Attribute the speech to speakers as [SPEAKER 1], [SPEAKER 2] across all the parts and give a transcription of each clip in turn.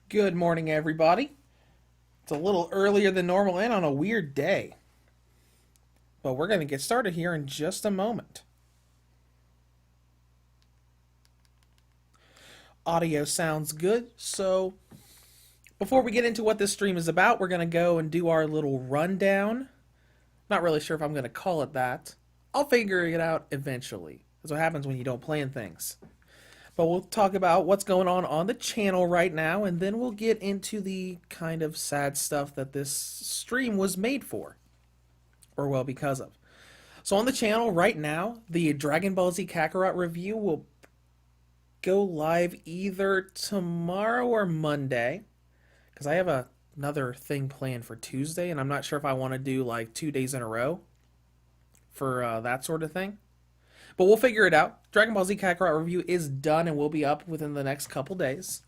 [SPEAKER 1] Good morning, everybody. It's a little earlier than normal and on a weird day. But we're going to get started here in just a moment. Audio sounds good, so before we get into what this stream is about, we're going to go and do our little rundown. Not really sure if I'm going to call it that. I'll figure it out eventually. That's what happens when you don't plan things. But we'll talk about what's going on the channel right now, and then we'll get into the kind of sad stuff that this stream was made for. Or, well, because of. So on the channel right now, the Dragon Ball Z Kakarot review will go live either tomorrow or Monday, because I have another thing planned for Tuesday, and I'm not sure if I want to do like 2 days in a row for that sort of thing. But we'll figure it out. Dragon Ball Z Kakarot review is done and will be up within the next couple days.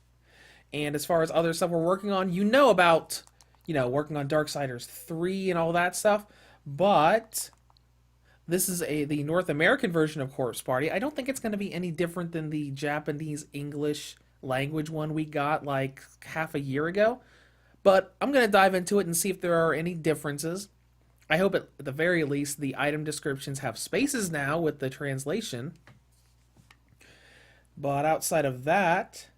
[SPEAKER 1] And as far as other stuff we're working on, you know about, working on Darksiders 3 and all that stuff. But this is the North American version of Corpse Party. I don't think it's going to be any different than the Japanese English language one we got like half a year ago. But I'm going to dive into it and see if there are any differences. I hope at the very least the item descriptions have spaces now with the translation. But outside of that,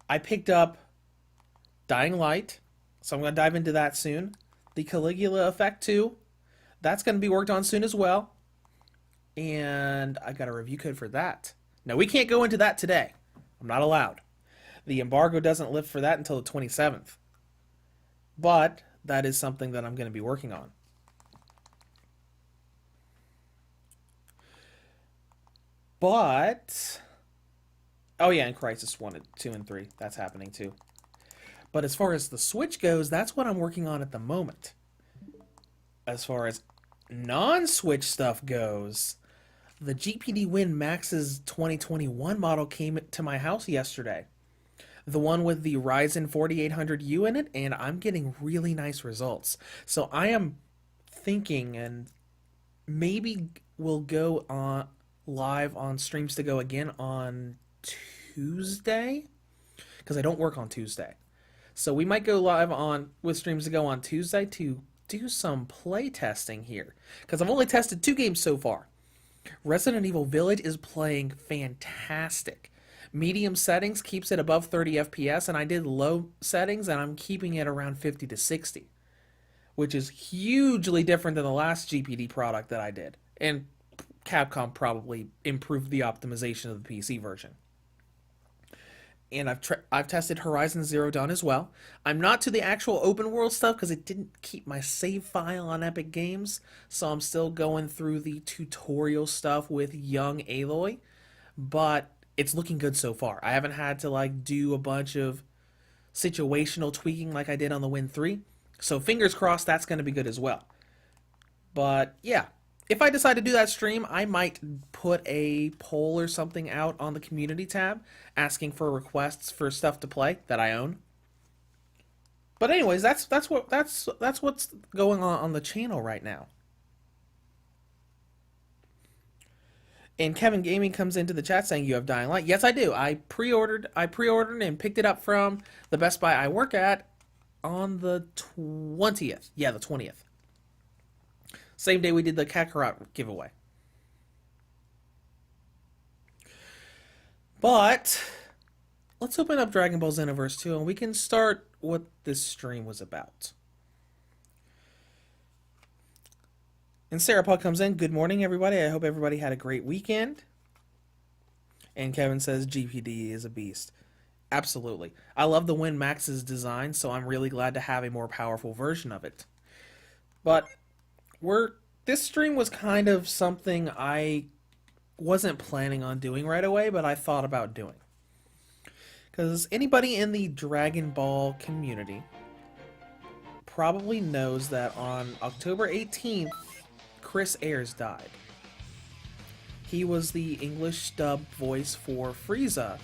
[SPEAKER 1] I picked up Dying Light, so I'm going to dive into that soon. The Caligula Effect 2, that's going to be worked on soon as well. And I got a review code for that. Now, we can't go into that today. I'm not allowed. The embargo doesn't lift for that until the 27th. But that is something that I'm going to be working on. But, oh yeah, and Crisis 1, 2, and 3, that's happening too. But as far as the Switch goes, that's what I'm working on at the moment. As far as non-Switch stuff goes, the GPD Win Max's 2021 model came to my house yesterday. The one with the Ryzen 4800U in it, and I'm getting really nice results. So I am thinking, and maybe we'll go on live on Streams to Go again on Tuesday, because I don't work on Tuesday. So we might go live on with Streams to Go on Tuesday to do some play testing here, because I've only tested 2 games so far. Resident Evil Village is playing fantastic. Medium settings keeps it above 30 FPS, and I did low settings and I'm keeping it around 50 to 60, which is hugely different than the last GPD product that I did. And Capcom probably improved the optimization of the PC version. And I've tested Horizon Zero Dawn as well. I'm not to the actual open world stuff because it didn't keep my save file on Epic Games, so I'm still going through the tutorial stuff with young Aloy, but it's looking good so far. I haven't had to do a bunch of situational tweaking like I did on the Win 3, so fingers crossed that's going to be good as well. But yeah, if I decide to do that stream, I might put a poll or something out on the community tab asking for requests for stuff to play that I own. But anyways, that's what's going on the channel right now. And Kevin Gaming comes into the chat saying you have Dying Light. Yes, I do. I pre-ordered and picked it up from the Best Buy I work at on the 20th. Yeah, the 20th. Same day we did the Kakarot giveaway. But let's open up Dragon Ball Xenoverse 2 and we can start what this stream was about. And Sarah Puck comes in. Good morning, everybody. I hope everybody had a great weekend. And Kevin says GPD is a beast. Absolutely. I love the Win Max's design, so I'm really glad to have a more powerful version of it. But this stream was kind of something I wasn't planning on doing right away, but I thought about doing. Because anybody in the Dragon Ball community probably knows that on October 18th, Chris Ayres died. He was the English dub voice for Frieza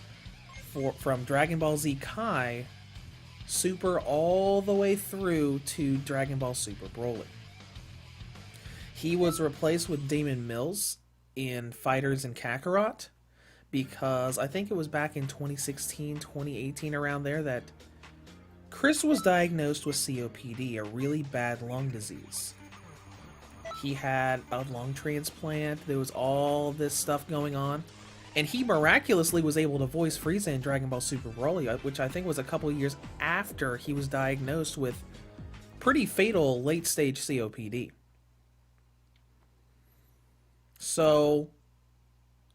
[SPEAKER 1] from Dragon Ball Z Kai Super all the way through to Dragon Ball Super Broly. He was replaced with Damon Mills in Fighters and Kakarot because I think it was back in 2016, 2018 around there that Chris was diagnosed with COPD, a really bad lung disease. He had a lung transplant, there was all this stuff going on, and he miraculously was able to voice Frieza in Dragon Ball Super Broly, which I think was a couple years after he was diagnosed with pretty fatal late-stage COPD. So,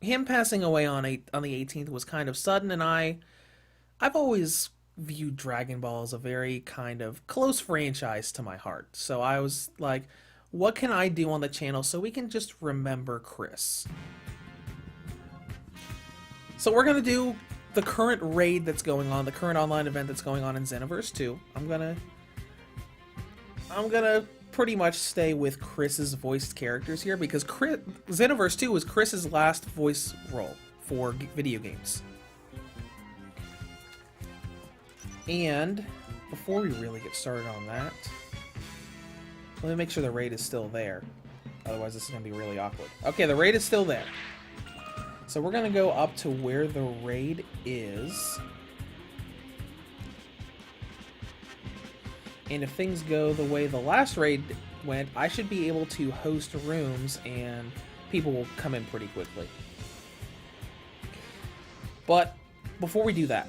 [SPEAKER 1] him passing away on the 18th was kind of sudden, and I've always viewed Dragon Ball as a very kind of close franchise to my heart. So I was like, what can I do on the channel so we can just remember Chris? So we're going to do the current raid that's going on, the current online event that's going on in Xenoverse 2. I'm gonna pretty much stay with Chris's voiced characters here because Xenoverse 2 was Chris's last voice role for video games. And before we really get started on that, let me make sure the raid is still there. Otherwise this is going to be really awkward. Okay, the raid is still there. So we're going to go up to where the raid is. And if things go the way the last raid went, I should be able to host rooms and people will come in pretty quickly. But before we do that,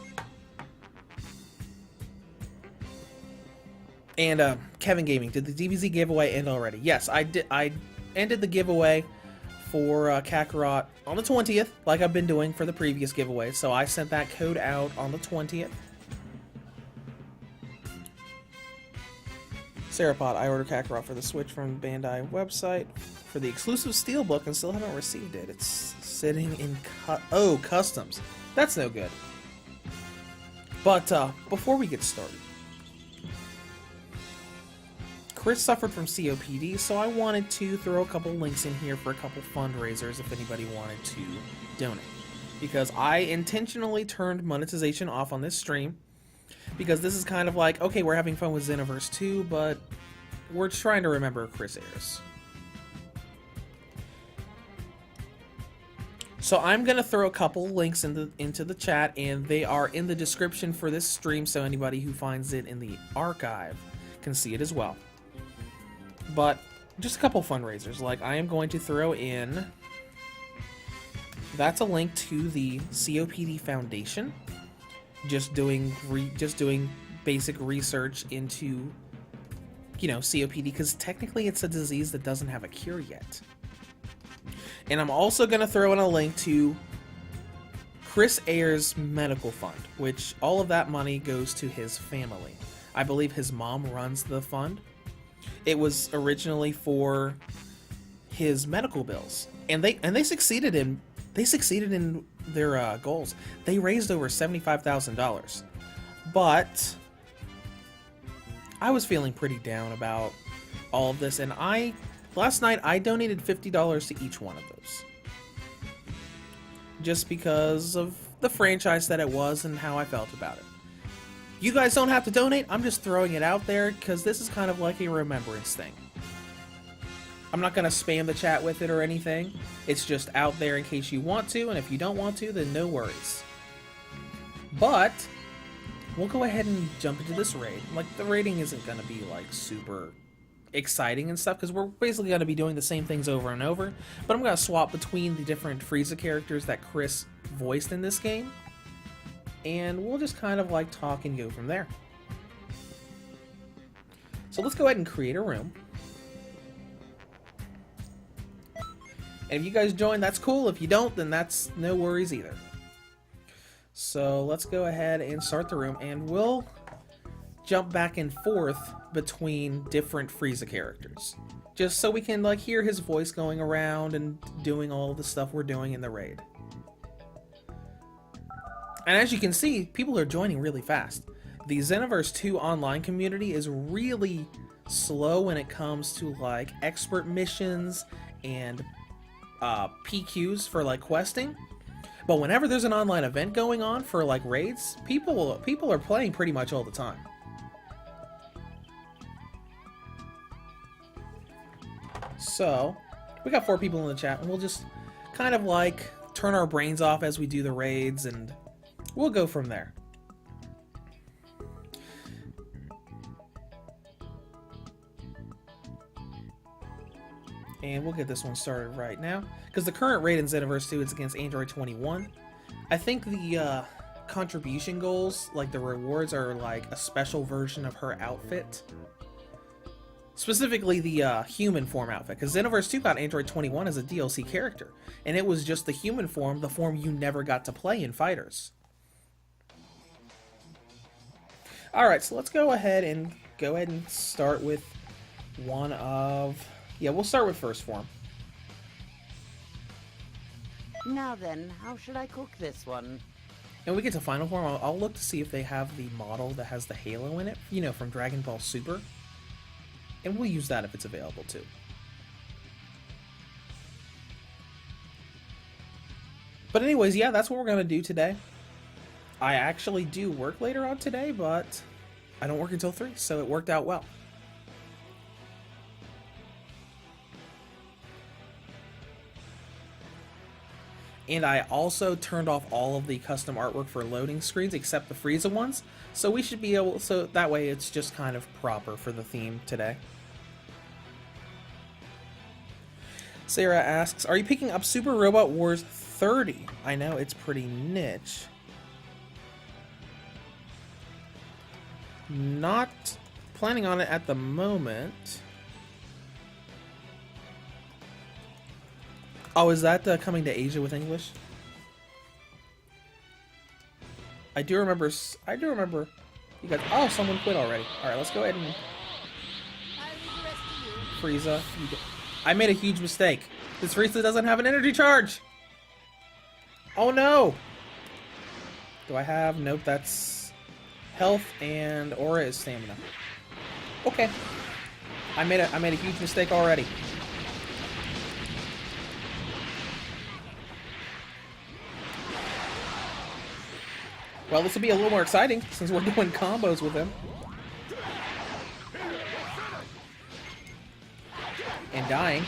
[SPEAKER 1] and Kevin Gaming, did the DBZ giveaway end already? Yes, I did. I ended the giveaway for Kakarot on the 20th, like I've been doing for the previous giveaway. So I sent that code out on the 20th. Serapod, I ordered Kakarot for the Switch from Bandai website for the exclusive Steelbook and still haven't received it. It's sitting in customs. That's no good. But before we get started, Chris suffered from COPD, so I wanted to throw a couple links in here for a couple fundraisers if anybody wanted to donate. Because I intentionally turned monetization off on this stream, because this is kind of like, okay, we're having fun with Xenoverse 2, but we're trying to remember Chris Ayres. So I'm going to throw a couple links into the chat, and they are in the description for this stream, so anybody who finds it in the archive can see it as well. But just a couple fundraisers, like I am going to throw in, that's a link to the COPD Foundation, just doing basic research into, you know, COPD, because technically it's a disease that doesn't have a cure yet. And I'm also going to throw in a link to Chris Ayres Medical Fund, which all of that money goes to his family. I believe his mom runs the fund. It was originally for his medical bills, and they succeeded in their goals. They raised over $75,000, but I was feeling pretty down about all of this, and last night I donated $50 to each one of those, just because of the franchise that it was and how I felt about it. You guys don't have to donate, I'm just throwing it out there because this is kind of like a remembrance thing. I'm not going to spam the chat with it or anything, it's just out there in case you want to, and if you don't want to, then no worries. But, we'll go ahead and jump into this raid. Like, the raiding isn't going to be, like, super exciting and stuff, because we're basically going to be doing the same things over and over, but I'm going to swap between the different Frieza characters that Chris voiced in this game. And we'll just kind of like talk and go from there. So let's go ahead and create a room. And if you guys join, that's cool. If you don't, then that's no worries either. So let's go ahead and start the room, and we'll jump back and forth between different Frieza characters, just so we can like hear his voice going around and doing all the stuff we're doing in the raid. And as you can see, people are joining really fast. The Xenoverse 2 online community is really slow when it comes to like expert missions and PQs for like questing. But whenever there's an online event going on for like raids, people are playing pretty much all the time. So, we got 4 people in the chat, and we'll just kind of like turn our brains off as we do the raids, and we'll go from there. And we'll get this one started right now. Because the current rate in Xenoverse 2 is against Android 21. I think the contribution goals, like the rewards, are like a special version of her outfit. Specifically the human form outfit. Because Xenoverse 2 got Android 21 as a DLC character. And it was just the human form, the form you never got to play in Fighters. Alright, so let's go ahead and start with one of... Yeah, we'll start with first form.
[SPEAKER 2] Now then, how should I cook this one?
[SPEAKER 1] And we get to final form, I'll look to see if they have the model that has the halo in it, you know, from Dragon Ball Super. And we'll use that if it's available too. But anyways, yeah, that's what we're going to do today. I actually do work later on today, but I don't work until 3, so it worked out well. And I also turned off all of the custom artwork for loading screens except the Frieza ones, so we should be able, so that way it's just kind of proper for the theme today. Sarah asks, are you picking up Super Robot Wars 30? I know, it's pretty niche. Not planning on it at the moment. Oh, is that coming to Asia with English? I do remember you guys... Oh, someone quit already. Alright, let's go ahead and... Frieza. I made a huge mistake. This Frieza doesn't have an energy charge! Oh no! Do I have... Nope, that's... Health and Aura is stamina. Okay. I made a huge mistake already. Well, this will be a little more exciting since we're doing combos with him. And dying.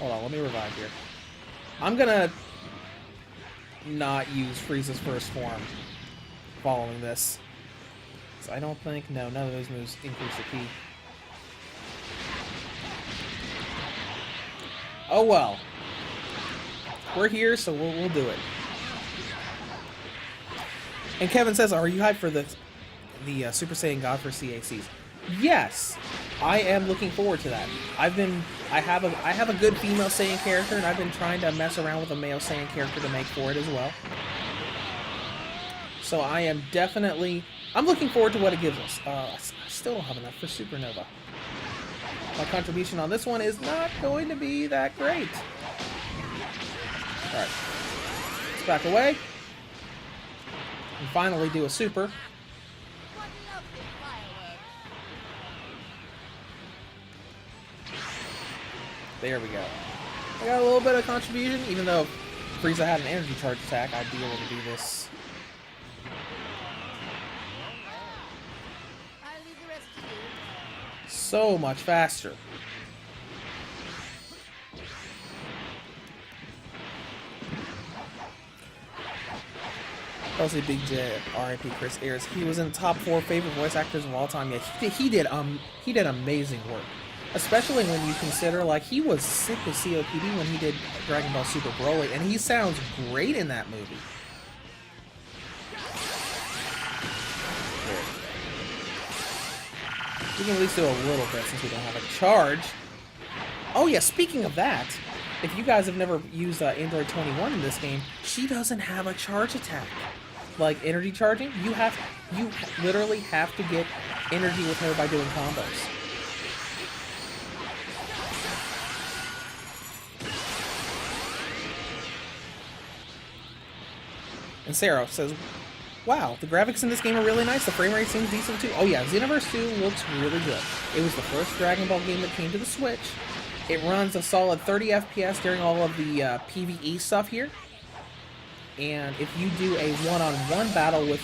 [SPEAKER 1] Hold on, let me revive here. I'm gonna not use Frieza's first form following this. So I don't think... No, none of those moves increase the key. Oh well. We're here, so we'll do it. And Kevin says, are you hyped for the Super Saiyan God for CACs? Yes! I am looking forward to that. I have a good female Saiyan character, and I've been trying to mess around with a male Saiyan character to make for it as well. So I am definitely... I'm looking forward to what it gives us. I still don't have enough for Supernova. My contribution on this one is not going to be that great. Alright. Let's back away. And finally do a super. There we go. I got a little bit of contribution, even though Frieza had an energy charge attack, I'd be able to do this. So much faster. Also, Big J, R.I.P. Chris Ayres. He was in top 4 favorite voice actors of all time. Yeah, he did amazing work. Especially when you consider, like, he was sick with COPD when he did Dragon Ball Super Broly, and he sounds great in that movie. We can at least do a little bit since we don't have a charge. Oh yeah, speaking of that, if you guys have never used Android 21 in this game, she doesn't have a charge attack. Like energy charging, you literally have to get energy with her by doing combos. And Sarah says, wow, the graphics in this game are really nice. The frame rate seems decent too. Oh yeah, Xenoverse 2 looks really good. It was the first Dragon Ball game that came to the Switch. It runs a solid 30 FPS during all of the PvE stuff here. And if you do a one-on-one battle with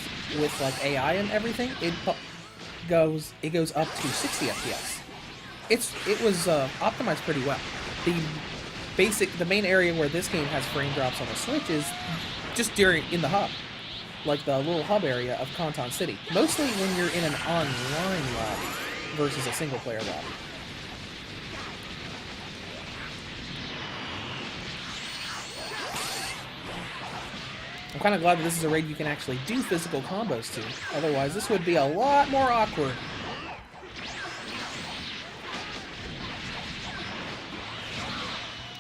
[SPEAKER 1] like AI and everything, it goes up to 60 FPS. It was optimized pretty well. The main area where this game has frame drops on the Switch is just in the hub. Like the little hub area of Kanton City. Mostly when you're in an online lobby versus a single player lobby. I'm kind of glad that this is a raid you can actually do physical combos to. Otherwise, this would be a lot more awkward.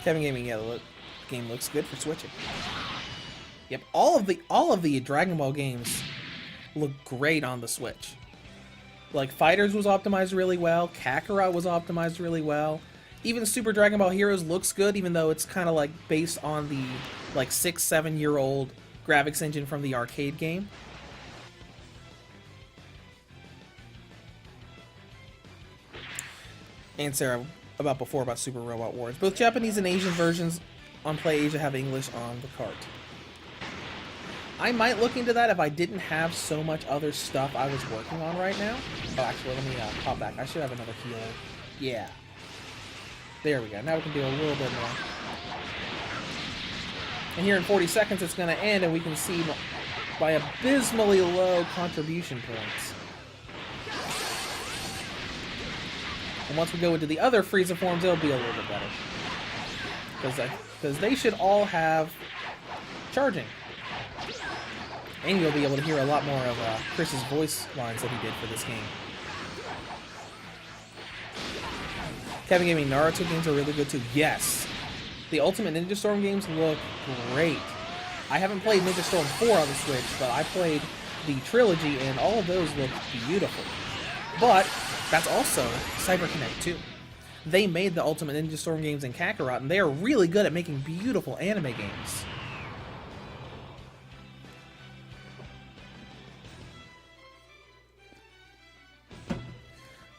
[SPEAKER 1] Kevin Gaming, yeah, the game looks good for switching. Yep, all of the Dragon Ball games look great on the Switch. Like Fighters was optimized really well, Kakarot was optimized really well. Even Super Dragon Ball Heroes looks good, even though it's kind of like based on the like 6-7-year-old graphics engine from the arcade game. And Sarah about before about Super Robot Wars. Both Japanese and Asian versions on PlayAsia have English on the cart. I might look into that if I didn't have so much other stuff I was working on right now. Oh, actually, let me pop back. I should have another healer. Yeah. There we go. Now we can do a little bit more. And here in 40 seconds, it's going to end, and we can see by abysmally low contribution points. And once we go into the other Frieza forms, it'll be a little bit better. Because they should all have charging. And you'll be able to hear a lot more of Chris's voice lines that he did for this game. Kevin Gaming, Naruto games are really good too. Yes! The Ultimate Ninja Storm games look great. I haven't played Ninja Storm 4 on the Switch, but I played the trilogy, and all of those look beautiful. But that's also CyberConnect 2. They made the Ultimate Ninja Storm games in Kakarot, and they are really good at making beautiful anime games.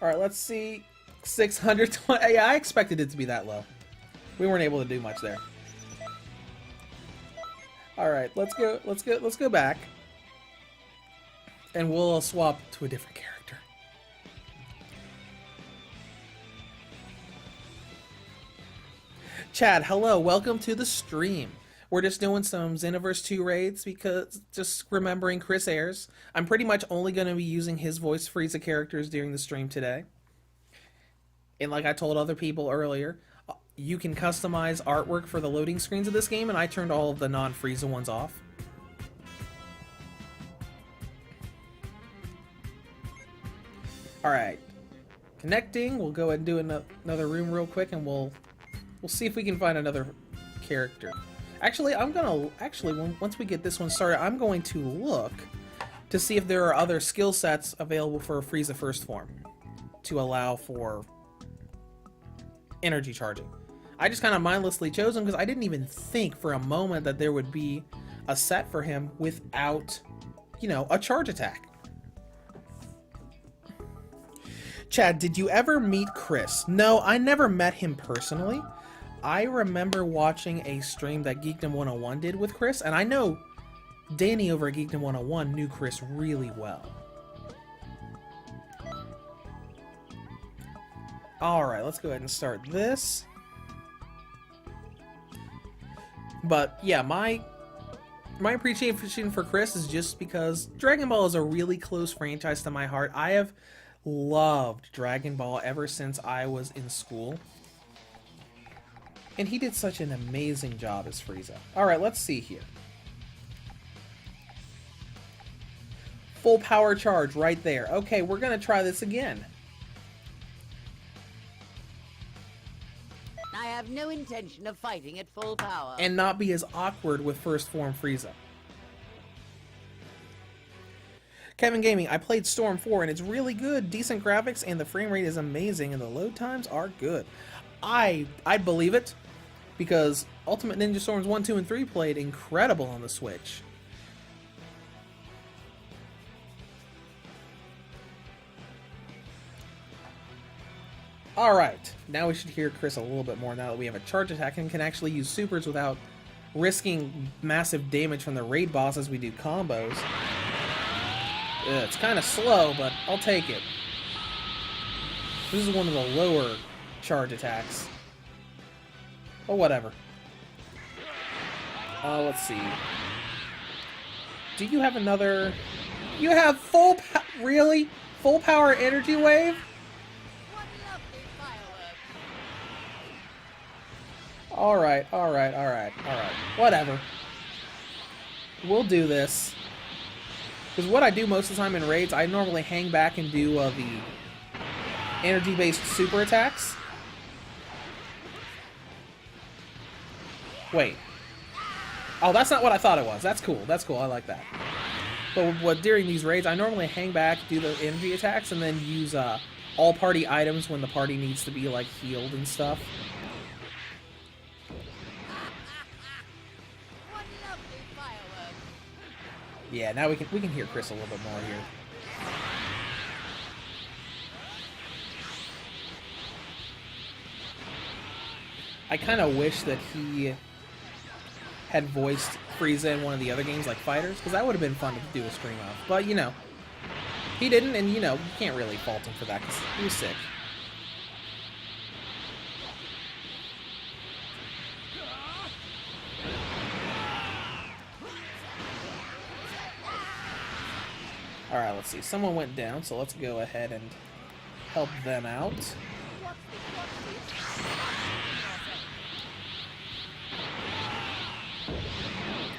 [SPEAKER 1] Alright, let's see. 620. Yeah, I expected it to be that low. We weren't able to do much there. Alright, let's go back. And we'll swap to a different character. Chad, hello, welcome to the stream. We're just doing some Xenoverse 2 raids because just remembering Chris Ayres. I'm pretty much only going to be using his voice Frieza characters during the stream today. And like I told other people earlier, you can customize artwork for the loading screens of this game, and I turned all of the non-Frieza ones off. Alright. Connecting. We'll go ahead and do another room real quick, and we'll see if we can find another character. Actually, once we get this one started, I'm going to look to see if there are other skill sets available for a Frieza First Form to allow for energy charging. I just kind of mindlessly chose him because I didn't even think for a moment that there would be a set for him without, you know, a charge attack. Chad, did you ever meet Chris? No, I never met him personally. I remember watching a stream that Geekdom 101 did with Chris, and I know Danny over at Geekdom 101 knew Chris really well. Alright, let's go ahead and start this. But yeah, my appreciation for Chris is just because Dragon Ball is a really close franchise to my heart. I have loved Dragon Ball ever since I was in school. And he did such an amazing job as Frieza. Alright, let's see here. Full power charge right there. Okay, we're going to try this again.
[SPEAKER 2] I have no intention of fighting at full power.
[SPEAKER 1] And not be as awkward with First Form Frieza. Kevin Gaming, I played Storm 4 and it's really good. Decent graphics and the frame rate is amazing and the load times are good. I believe it because Ultimate Ninja Storms 1, 2, and 3 played incredible on the Switch. Alright, now we should hear Chris a little bit more now that we have a charge attack and can actually use supers without risking massive damage from the raid boss as we do combos. It's kind of slow, but I'll take it. This is one of the lower charge attacks. Or whatever. Let's see. Do you have another... You have full really? Full power energy wave?
[SPEAKER 2] What lovely fireworks.
[SPEAKER 1] Alright. Whatever. we'll do this. Because what I do most of the time in raids, I normally hang back and do the energy-based super attacks. Wait. Oh, that's not what I thought it was. That's cool. That's cool. I like that. But during these raids, I normally hang back, do the energy attacks, and then use all party items when the party needs to be like healed and stuff. Yeah, now we can hear Chris a little bit more here. I kind of wish that he had voiced Frieza in one of the other games like Fighters, because that would have been fun to do a stream of. But, you know, he didn't, and, you know, you can't really fault him for that, because he was sick. Alright, let's see. Someone went down, so let's go ahead and help them out.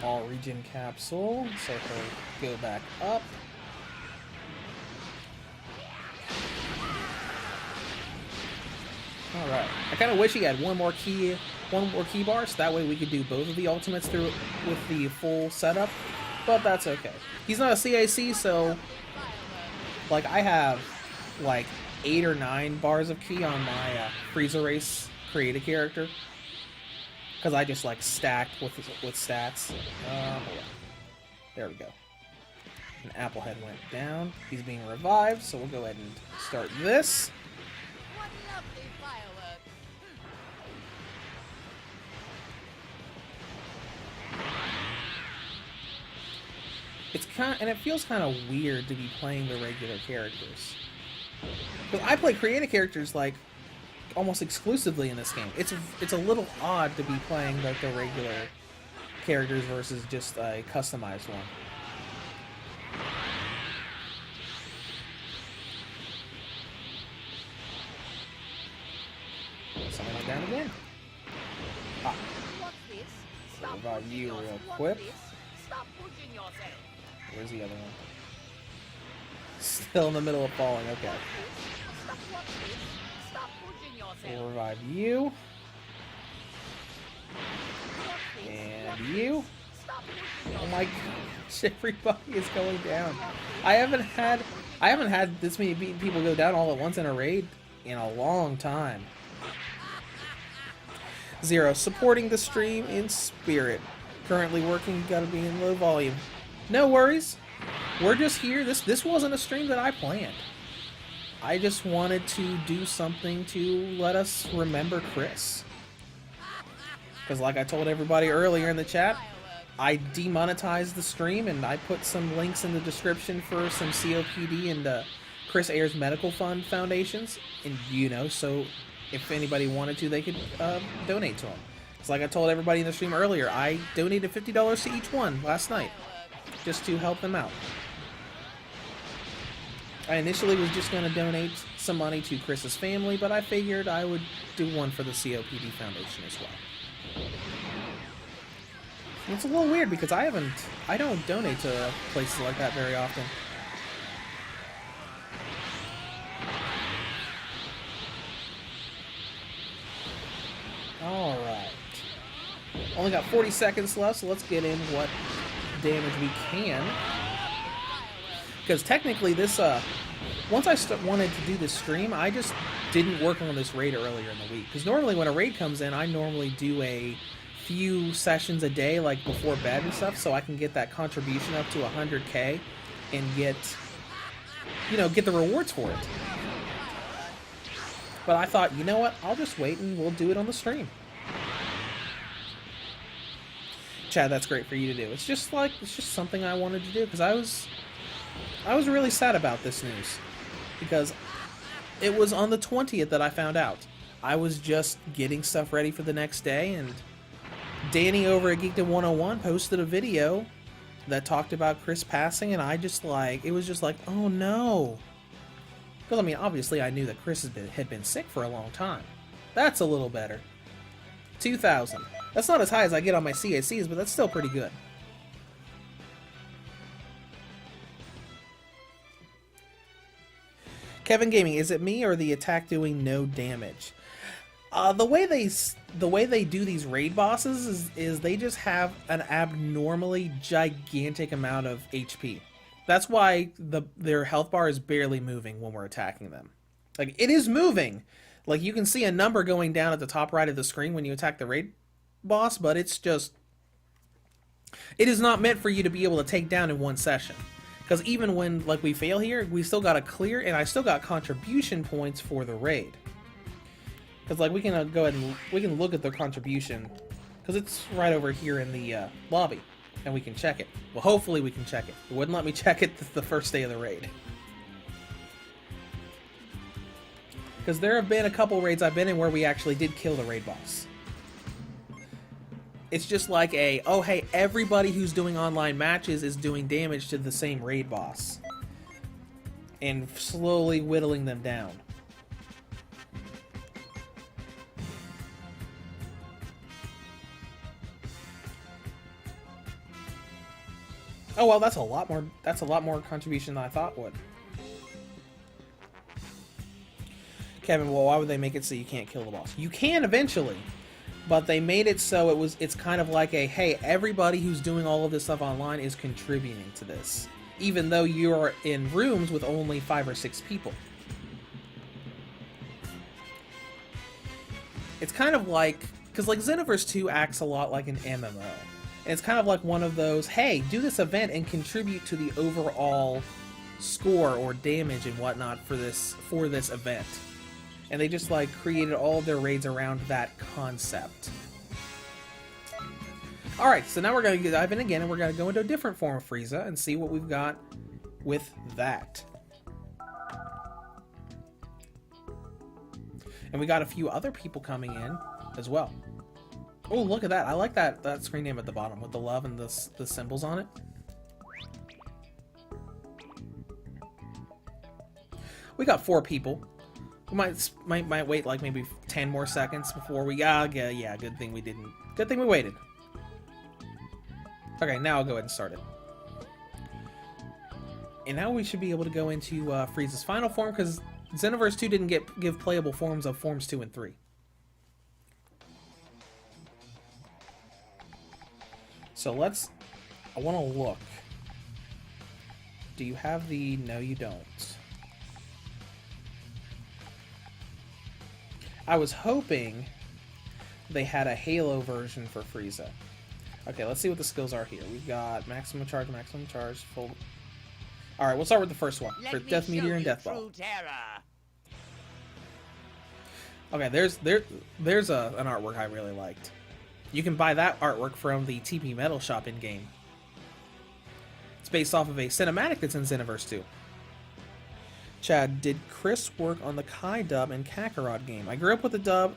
[SPEAKER 1] All regen capsule, so he'll go back up. Alright. I kind of wish he had one more key bar, so that way we could do both of the ultimates through with the full setup. But that's okay. He's not a CAC, so like I have like 8 or 9 bars of key on my Frieza Race created character, because I just like stacked with stats. Hold on. There we go. And Applehead went down. He's being revived, so we'll go ahead and start this. It's and it feels kind of weird to be playing the regular characters. Because I play creative characters like almost exclusively in this game. It's a little odd to be playing like the regular characters versus just a customized one. Someone went down again. Ah. So revive you real quick. Where's the other one? Still in the middle of falling, okay. We'll revive you. And you. Oh my gosh, everybody is going down. I haven't had this many people go down all at once in a raid in a long time. Zero, supporting the stream in spirit. Currently working, gotta be in low volume. No worries. We're just here. This wasn't a stream that I planned. I just wanted to do something to let us remember Chris. Because like I told everybody earlier in the chat, I demonetized the stream and I put some links in the description for some COPD and Chris Ayres Medical Fund foundations. And, you know, so if anybody wanted to, they could donate to them. Because like I told everybody in the stream earlier, I donated $50 to each one last night, just to help them out. I initially was just going to donate some money to Chris's family, but I figured I would do one for the COPD Foundation as well. And it's a little weird because I don't donate to places like that very often. Alright. Only got 40 seconds left, so let's get in what damage we can. Because technically this, once I wanted to do this stream, I just didn't work on this raid earlier in the week. Because normally when a raid comes in, I normally do a few sessions a day, like before bed and stuff, so I can get that contribution up to 100k and get, you know, get the rewards for it. But I thought, you know what, I'll just wait and we'll do it on the stream. Chad, that's great for you to do. It's just something I wanted to do, because I was really sad about this news, because it was on the 20th that I found out. I was just getting stuff ready for the next day, and Danny over at Geekdom 101 posted a video that talked about Chris passing, and I just it was just like, oh no. Because, I mean, obviously I knew that Chris had been sick for a long time. That's a little better. 2,000. That's not as high as I get on my CACs, but that's still pretty good. Kevin Gaming, is it me or the attack doing no damage? The way they do these raid bosses is they just have an abnormally gigantic amount of HP. That's why their health bar is barely moving when we're attacking them. Like, it is moving. Like, you can see a number going down at the top right of the screen when you attack the raid boss, but it's just... It is not meant for you to be able to take down in one session. Because even when, like, we fail here, we still got to clear, and I still got contribution points for the raid. Because, like, we can go ahead and we can look at the contribution, because it's right over here in the lobby, and we can check it. Well, hopefully we can check it. It wouldn't let me check it the first day of the raid. Because there have been a couple raids I've been in where we actually did kill the raid boss. It's just like oh hey, everybody who's doing online matches is doing damage to the same raid boss. And slowly whittling them down. Oh well, that's a lot more contribution than I thought would. Kevin, well, why would they make it so you can't kill the boss? You can eventually, but they made it so it's kind of like hey, everybody who's doing all of this stuff online is contributing to this, even though you're in rooms with only 5 or 6 people. It's kind of like, because like Xenoverse 2 acts a lot like an MMO. And it's kind of like one of those, hey, do this event and contribute to the overall score or damage and whatnot for this event. And they just like created all of their raids around that concept. Alright, so now we're going to dive in again and we're going to go into a different form of Frieza and see what we've got with that. And we got a few other people coming in as well. Oh, look at that. I like that screen name at the bottom with the love and the symbols on it. We got 4 people. We might wait like maybe 10 more seconds before we... yeah, good thing we didn't. Good thing we waited. Okay, now I'll go ahead and start it. And now we should be able to go into Frieza's final form, because Xenoverse 2 didn't give playable forms of Forms 2 and 3. So I want to look. Do you have the... No, you don't. I was hoping they had a Halo version for Frieza. Okay, let's see what the skills are here. We've got maximum charge, full... Alright, we'll start with the first one. For Death Meteor and Death Ball. Okay, there's an artwork I really liked. You can buy that artwork from the TP Metal shop in-game. It's based off of a cinematic that's in Xenoverse 2. Chad, did Chris work on the Kai dub and Kakarot game? I grew up with the dub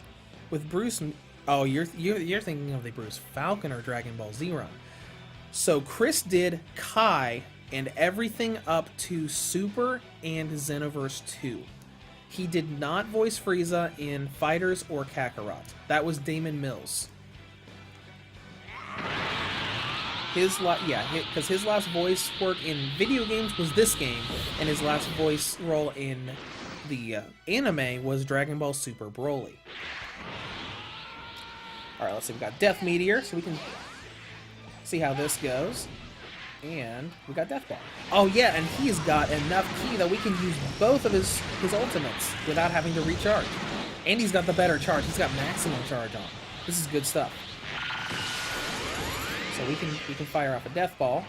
[SPEAKER 1] with Bruce... Oh, you're thinking of the Bruce Falcon or Dragon Ball Z run. So Chris did Kai and everything up to Super and Xenoverse 2. He did not voice Frieza in Fighters or Kakarot. That was Damon Mills. Because his last voice work in video games was this game, and his last voice role in the anime was Dragon Ball Super Broly. Alright, let's see, we got Death Meteor, so we can see how this goes. And we got Death Ball. Oh yeah, and he's got enough ki that we can use both of his ultimates without having to recharge. And he's got the better charge. He's got maximum charge on. This is good stuff. So we can fire off a Death Ball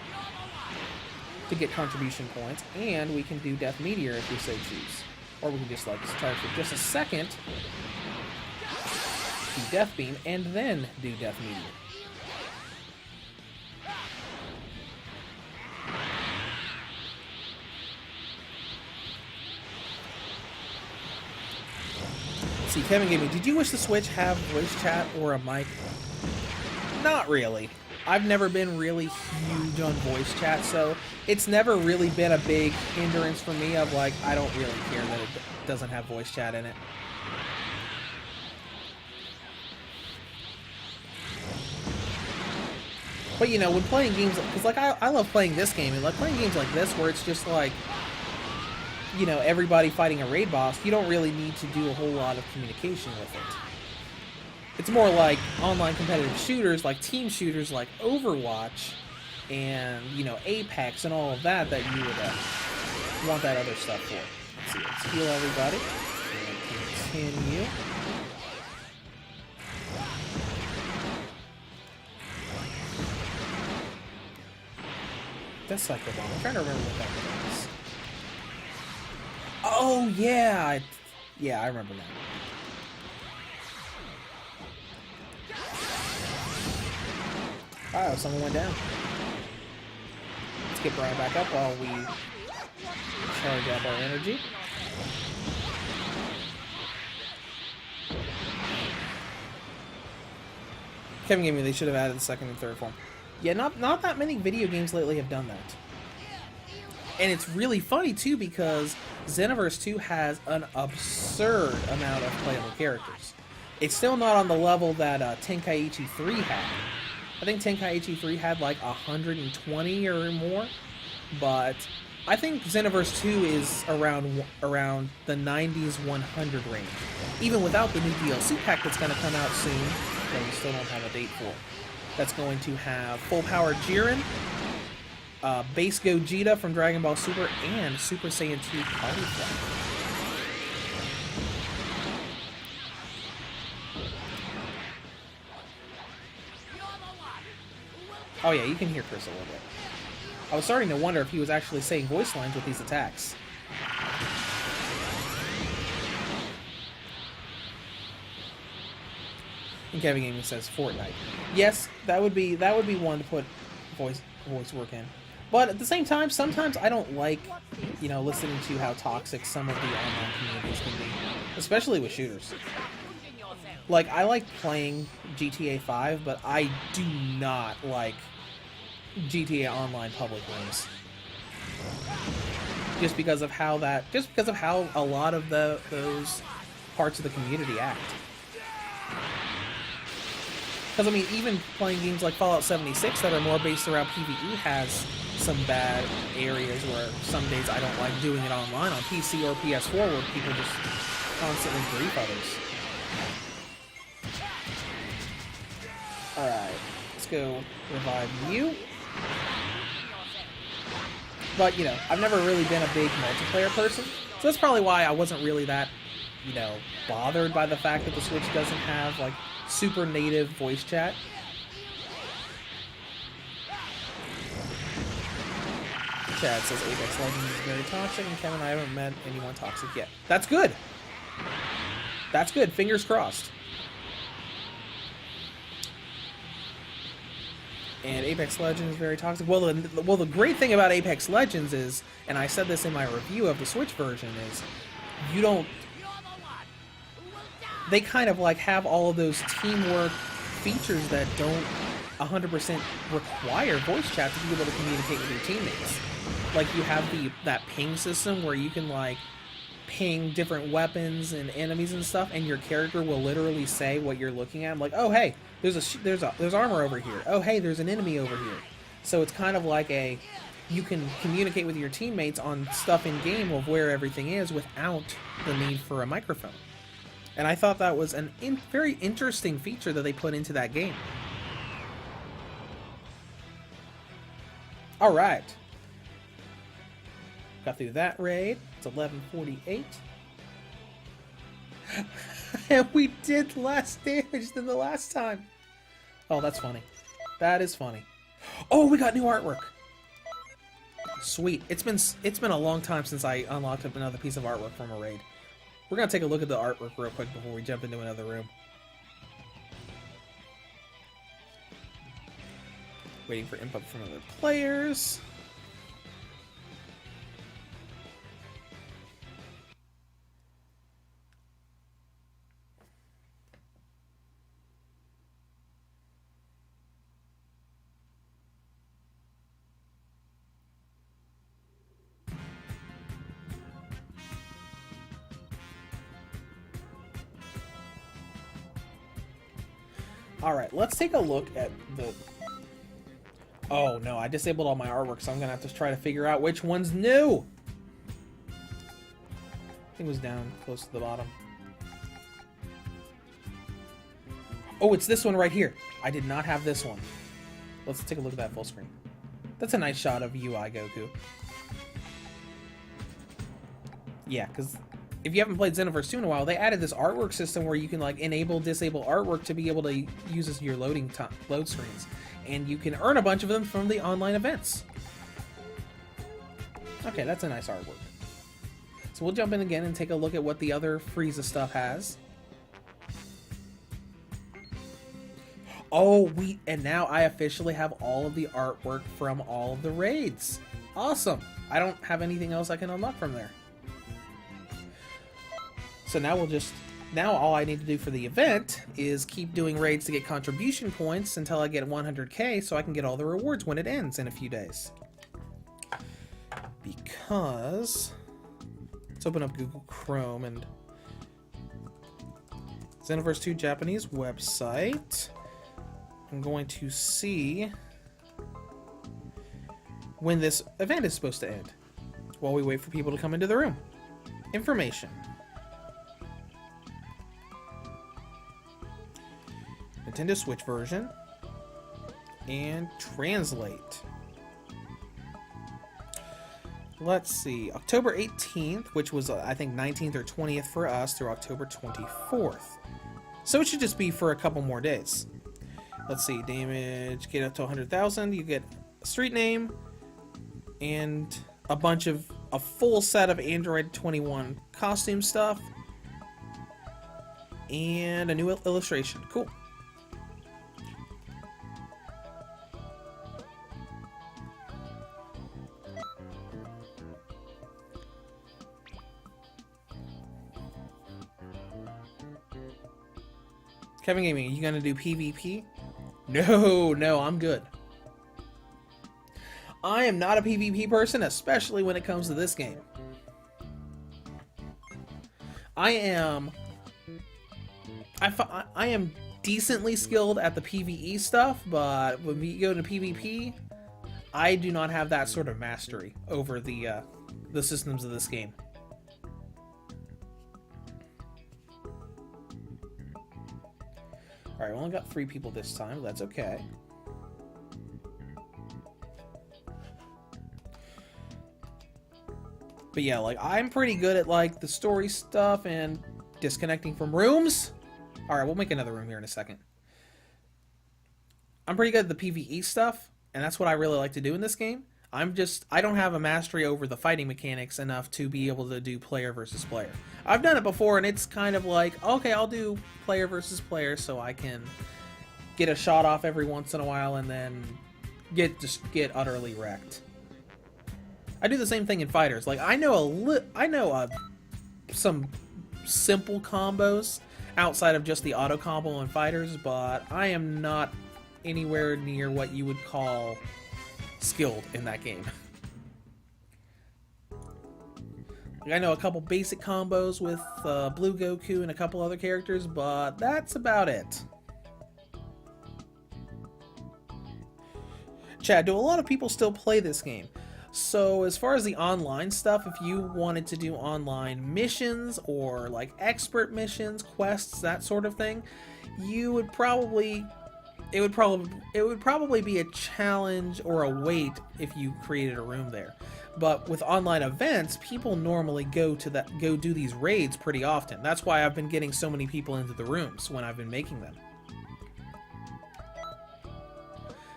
[SPEAKER 1] to get contribution points, and we can do Death Meteor if we so choose. Or we can just like charge for just a second, do Death Beam, and then do Death Meteor. Let's see, Kevin gave me, did you wish the Switch have voice chat or a mic? Not really. I've never been really huge on voice chat, so it's never really been a big hindrance for me of like, I don't really care that it doesn't have voice chat in it. But you know, when playing games, because like I love playing this game, and like playing games like this where it's just like, you know, everybody fighting a raid boss, you don't really need to do a whole lot of communication with it. It's more like online competitive shooters, like team shooters like Overwatch and, you know, Apex and all of that that you would want that other stuff for. Let's see, let's heal everybody. And continue. That's Psycho Bomb. I'm trying to remember what that was. Oh, yeah! Yeah, I remember now. Oh, someone went down. Let's get Brian back up while we charge up our energy. Kevin gave me they should have added the second and third form. Yeah, not that many video games lately have done that. And it's really funny too because Xenoverse 2 has an absurd amount of playable characters. It's still not on the level that Tenkaichi 3 had. I think Tenkaichi 3 had like 120 or more, but I think Xenoverse 2 is around the 90s 100 range. Even without the new DLC pack that's going to come out soon, that we still don't have a date for. That's going to have full power Jiren, base Gogeta from Dragon Ball Super, and Super Saiyan 2 Cauliflower. Oh yeah, you can hear Chris a little bit. I was starting to wonder if he was actually saying voice lines with these attacks. And Kevin Gaming says Fortnite. Yes, that would be one to put voice work in. But at the same time, sometimes I don't like, you know, listening to how toxic some of the online communities can be, especially with shooters. Like, I like playing GTA 5, but I do not like GTA Online public rooms. Just because of how a lot of those parts of the community act. Because, I mean, even playing games like Fallout 76 that are more based around PvE has some bad areas where some days I don't like doing it online on PC or PS4 where people just constantly grief others. Alright, let's go revive you. But, you know, I've never really been a big multiplayer person, so that's probably why I wasn't really that, you know, bothered by the fact that the Switch doesn't have, like, super native voice chat. Chad says Apex Legends is very toxic, and Kevin and I haven't met anyone toxic yet. That's good! That's good, fingers crossed. And Apex Legends is very toxic. Well, the great thing about Apex Legends is, and I said this in my review of the Switch version, is you don't... They kind of like have all of those teamwork features that don't 100% require voice chat to be able to communicate with your teammates. Like you have that ping system where you can like ping different weapons and enemies and stuff, and your character will literally say what you're looking at. I'm like, oh hey, there's armor over here. Oh hey, there's an enemy over here. So it's kind of like you can communicate with your teammates on stuff in game of where everything is without the need for a microphone. And I thought that was a very interesting feature that they put into that game. Alright. Got through that raid. It's 11:48. And we did less damage than the last time. Oh, that's funny. That is funny. Oh, we got new artwork. Sweet. It's been a long time since I unlocked up another piece of artwork from a raid. We're going to take a look at the artwork real quick before we jump into another room. Waiting for input from other players. Alright, let's take a look at the... Oh no, I disabled all my artwork, so I'm gonna have to try to figure out which one's new! I think it was down close to the bottom. Oh, it's this one right here. I did not have this one. Let's take a look at that full screen. That's a nice shot of UI Goku. Yeah, because if you haven't played Xenoverse 2 in a while, they added this artwork system where you can like enable, disable artwork to be able to use as your load screens. And you can earn a bunch of them from the online events. Okay, that's a nice artwork. So we'll jump in again and take a look at what the other Frieza stuff has. Oh, and now I officially have all of the artwork from all of the raids. Awesome. I don't have anything else I can unlock from there. So now now all I need to do for the event is keep doing raids to get contribution points until I get 100k so I can get all the rewards when it ends in a few days. Because let's open up Google Chrome and Xenoverse 2 Japanese website. I'm going to see when this event is supposed to end while we wait for people to come into the room. Information. Nintendo Switch version. And translate. Let's see. October 18th, which was I think 19th or 20th for us, through October 24th. So it should just be for a couple more days. Let's see, damage, get up to 100,000, you get a street name, and a full set of Android 21 costume stuff, and a new illustration. Cool. Kevin Gaming, are you gonna do PvP? No, I'm good. I am not a PvP person, especially when it comes to this game. I am decently skilled at the PvE stuff, but when we go to PvP, I do not have that sort of mastery over the systems of this game. Alright, we only got 3 people this time, but that's okay. But yeah, like, I'm pretty good at, like, the story stuff and disconnecting from rooms. Alright, we'll make another room here in a second. I'm pretty good at the PvE stuff, and that's what I really like to do in this game. I don't have a mastery over the fighting mechanics enough to be able to do player versus player. I've done it before, and it's kind of like, okay, I'll do player versus player so I can get a shot off every once in a while and then just get utterly wrecked. I do the same thing in fighters. Like, I know some simple combos outside of just the auto combo in fighters, but I am not anywhere near what you would call skilled in that game. Like, I know a couple basic combos with Blue Goku and a couple other characters, but that's about it. Chad, do a lot of people still play this game? So as far as the online stuff, if you wanted to do online missions or like expert missions, quests, that sort of thing, it would probably be a challenge or a wait if you created a room there. But with online events, people normally go do these raids pretty often. That's why I've been getting so many people into the rooms when I've been making them.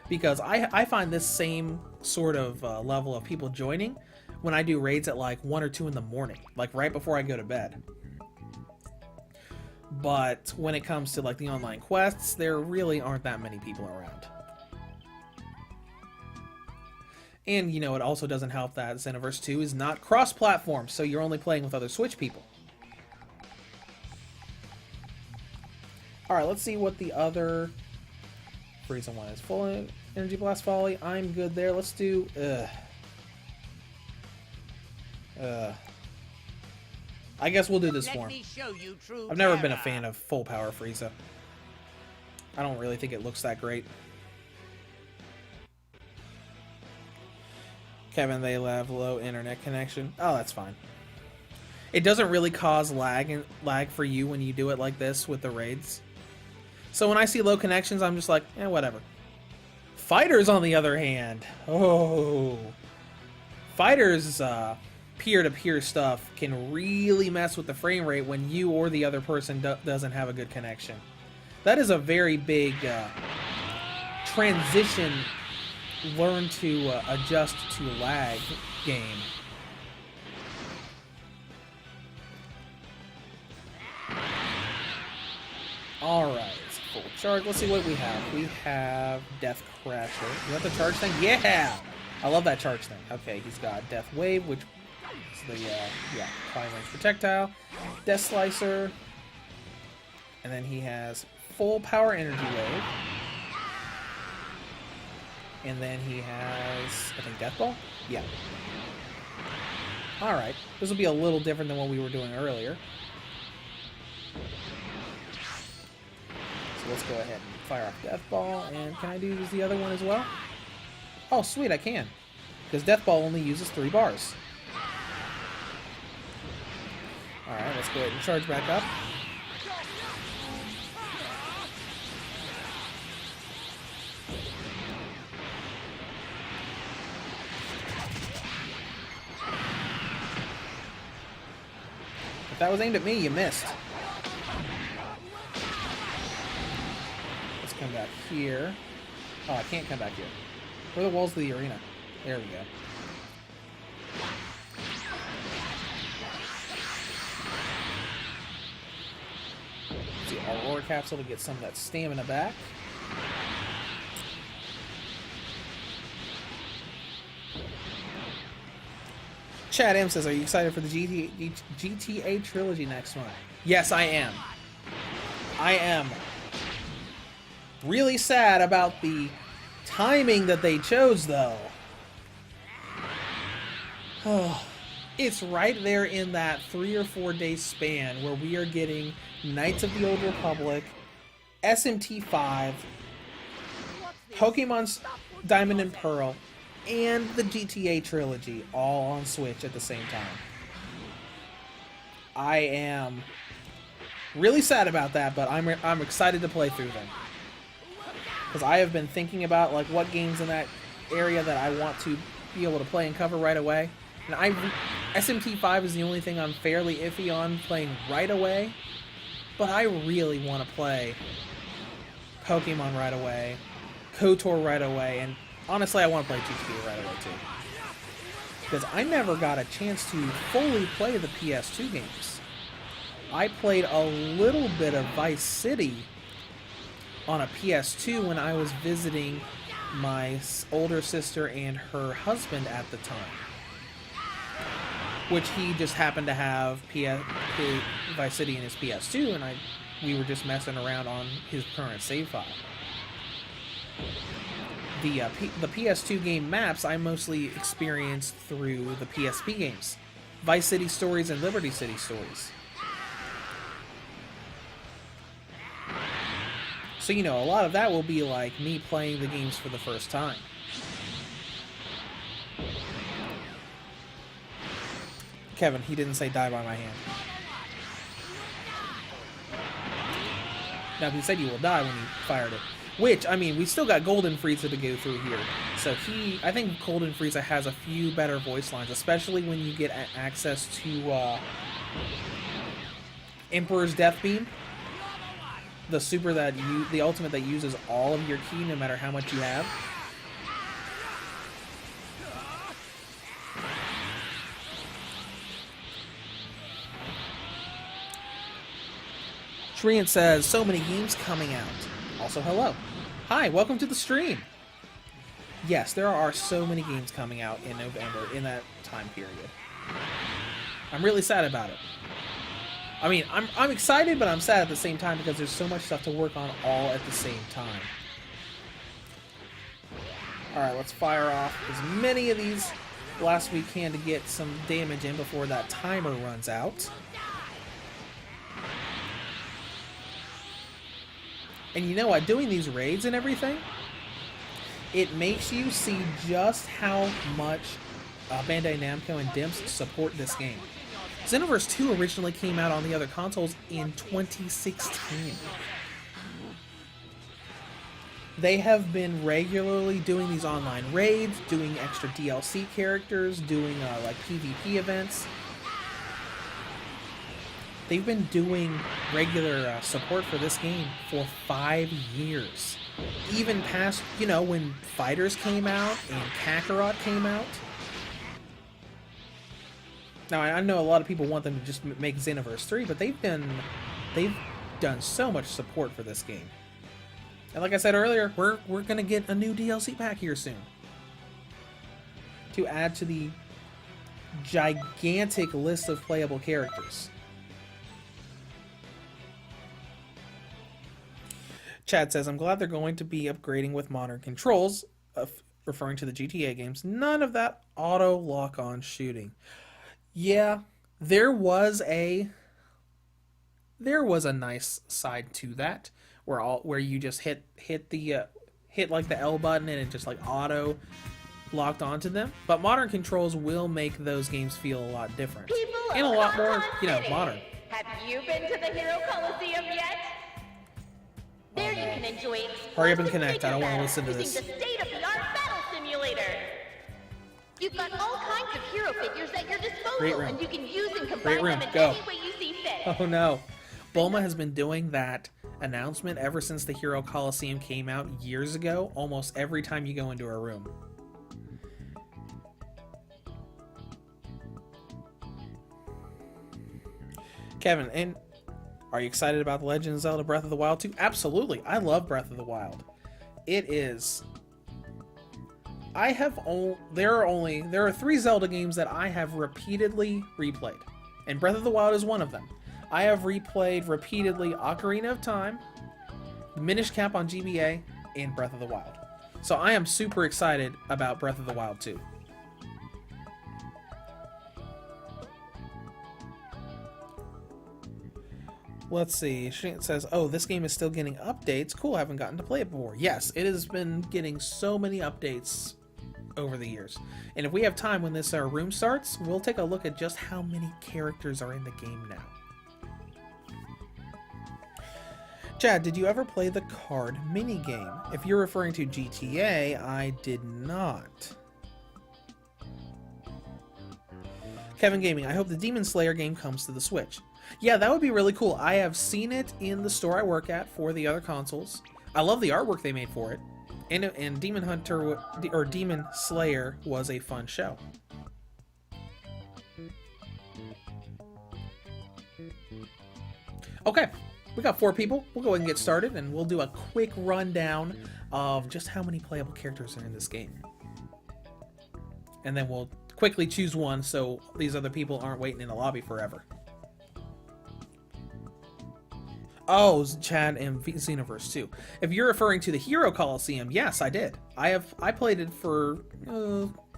[SPEAKER 1] Because I find this same sort of level of people joining when I do raids at like 1 or 2 in the morning, like right before I go to bed. But when it comes to like the online quests, there really aren't that many people around. And you know, it also doesn't help that Xenoverse 2 is not cross-platform, so you're only playing with other Switch people. Alright, let's see what the other Frieza one is. Full Energy Blast Volley, I'm good there. Let's do... I guess we'll do this form. I've never been a fan of full power Frieza. I don't really think it looks that great. Kevin, they have low internet connection. Oh, that's fine. It doesn't really cause lag for you when you do it like this with the raids. So when I see low connections, I'm just like, eh, whatever. Fighters, on the other hand, fighters peer-to-peer stuff can really mess with the frame rate when you or the other person doesn't have a good connection. That is a very big transition, learn to adjust to lag game. Alright, it's full charge. Let's see what we have. We have Death Crasher. You want the charge thing? Yeah! I love that charge thing. Okay, he's got Death Wave, which is the, Fine Range Projectile. Death Slicer. And then he has Full Power Energy Wave. And then he has, I think, Death Ball? Yeah. Alright, this will be a little different than what we were doing earlier. So let's go ahead and fire off Death Ball, and can I use the other one as well? Oh, sweet, I can. Because Death Ball only uses 3 bars. Alright, let's go ahead and charge back up. If that was aimed at me, you missed. Let's come back here. Oh, I can't come back here. Where are the walls of the arena? There we go. Let's see, our Aurora Capsule to get some of that stamina back. Chad M says, are you excited for the GTA trilogy next month? Yes, I am. I am really sad about the timing that they chose, though. Oh, it's right there in that 3 or 4 day span where we are getting Knights of the Old Republic, SMT5, Pokemon Diamond and Pearl, and the GTA trilogy all on Switch at the same time. I am really sad about that, but I'm excited to play through them. Because I have been thinking about like what games in that area that I want to be able to play and cover right away. And SMT5 is the only thing I'm fairly iffy on playing right away. But I really want to play Pokemon right away, KOTOR right away, and honestly, I want to play GTA right away, too. Because I never got a chance to fully play the PS2 games. I played a little bit of Vice City on a PS2 when I was visiting my older sister and her husband at the time. Which he just happened to have Vice City in his PS2, and we were just messing around on his current save file. The PS2 game maps I mostly experienced through the PSP games. Vice City Stories and Liberty City Stories. So, you know, a lot of that will be like me playing the games for the first time. Kevin, he didn't say die by my hand. Now, he said you will die when you fired it. Which, I mean, we still got Golden Frieza to go through here. So I think Golden Frieza has a few better voice lines, especially when you get access to Emperor's Death Beam. The ultimate that uses all of your ki, no matter how much you have. Shrian says, so many games coming out. Also, hello. Hi, welcome to the stream. Yes, there are so many games coming out in November, in that time period. I'm really sad about it. I mean, I'm excited, but I'm sad at the same time because there's so much stuff to work on all at the same time. Alright, let's fire off as many of these blasts we can to get some damage in before that timer runs out. And you know what? Doing these raids and everything, it makes you see just how much Bandai Namco and Dimps support this game. Xenoverse 2 originally came out on the other consoles in 2016. They have been regularly doing these online raids, doing extra DLC characters, doing like PvP events. They've been doing regular support for this game for 5 years. Even past, you know, when Fighters came out and Kakarot came out. Now, I know a lot of people want them to just make Xenoverse 3, but they've done so much support for this game. And like I said earlier, we're going to get a new DLC pack here soon. To add to the gigantic list of playable characters. Chad says, I'm glad they're going to be upgrading with modern controls, referring to the GTA games. None of that auto lock-on shooting. Yeah, there was a nice side to that, where you just hit like the L button and it just like auto locked onto them. But modern controls will make those games feel a lot different and a lot more, you know, modern.
[SPEAKER 3] Have you been to the Hero Coliseum yet? There you can enjoy
[SPEAKER 1] Hurry up and connect. I don't want to listen to this.
[SPEAKER 3] using the state-of-the-art battle simulator. You've got all kinds of hero figures at your disposal, and you can use and combine them in any way you see fit.
[SPEAKER 1] Oh no. Bulma has been doing that announcement ever since the Hero Coliseum came out years ago, almost every time you go into her room. Kevin, and are you excited about The Legend of Zelda Breath of the Wild 2? Absolutely. I love Breath of the Wild. It is... there are 3 Zelda games that I have repeatedly replayed, and Breath of the Wild is one of them. I have replayed repeatedly Ocarina of Time, Minish Cap on GBA, and Breath of the Wild. So I am super excited about Breath of the Wild 2. Let's see. Shant says, oh, this game is still getting updates. Cool, I haven't gotten to play it before. Yes, it has been getting so many updates over the years. And if we have time when this room starts, we'll take a look at just how many characters are in the game now. Chad, did you ever play the card minigame? If you're referring to GTA, I did not. Kevin Gaming, I hope the Demon Slayer game comes to the Switch. Yeah, that would be really cool. I have seen it in the store I work at for the other consoles. I love the artwork they made for it. And Demon Hunter, or Demon Slayer, was a fun show. Okay, we got 4 people. We'll go ahead and get started, and we'll do a quick rundown of just how many playable characters are in this game. And then we'll quickly choose one so these other people aren't waiting in the lobby forever. Oh, Chad and Xenoverse 2. If you're referring to the Hero Coliseum, yes, I did. I played it for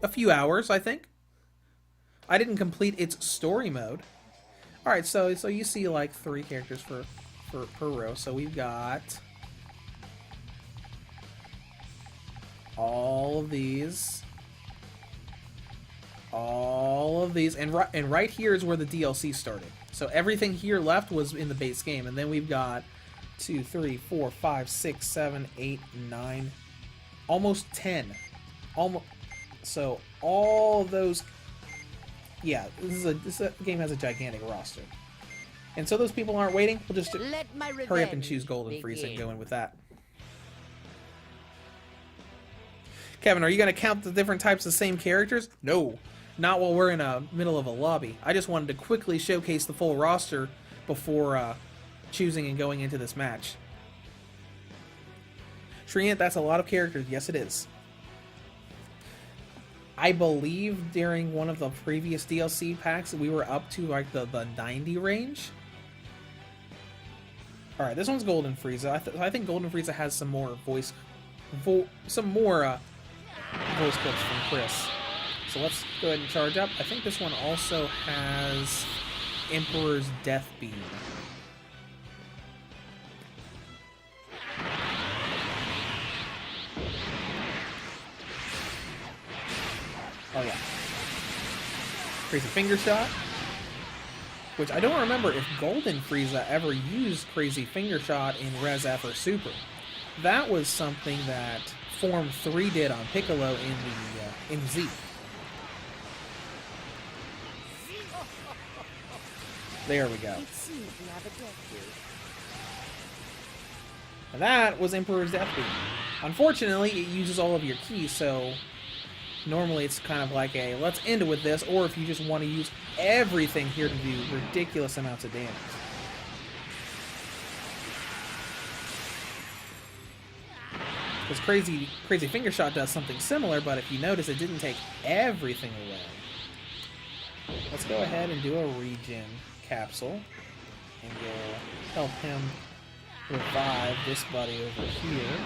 [SPEAKER 1] a few hours, I think. I didn't complete its story mode. All right, so you see like 3 characters per row. So we've got all of these, and right here is where the DLC started. So everything here left was in the base game, and then we've got 2, 3, 4, 5, 6, 7, 8, 9, almost 10. So all of those. Yeah, this game has a gigantic roster. And so those people aren't waiting, we'll just hurry up and choose Golden Frieza and go in with that. Kevin, are you going to count the different types of same characters? No, not while we're in the middle of a lobby. I just wanted to quickly showcase the full roster before choosing and going into this match. Shrient, that's a lot of characters. Yes, it is. I believe during one of the previous DLC packs, we were up to like the 90 range. All right, this one's Golden Frieza. I think Golden Frieza has some more voice clips from Chris. So let's go ahead and charge up. I think this one also has Emperor's Death Beam. Oh yeah. Crazy Finger Shot. which I don't remember if Golden Frieza ever used Crazy Finger Shot in Res F or Super. That was something that Form 3 did on Piccolo in Z. There we go. And that was Emperor's Death Beam. Unfortunately, it uses all of your keys, so normally it's kind of like a let's end it with this, or if you just want to use everything here to do ridiculous amounts of damage. Because Crazy Finger Shot does something similar, but if you notice, it didn't take everything away. Let's go ahead and do a regen capsule, and we'll help him revive this buddy over here.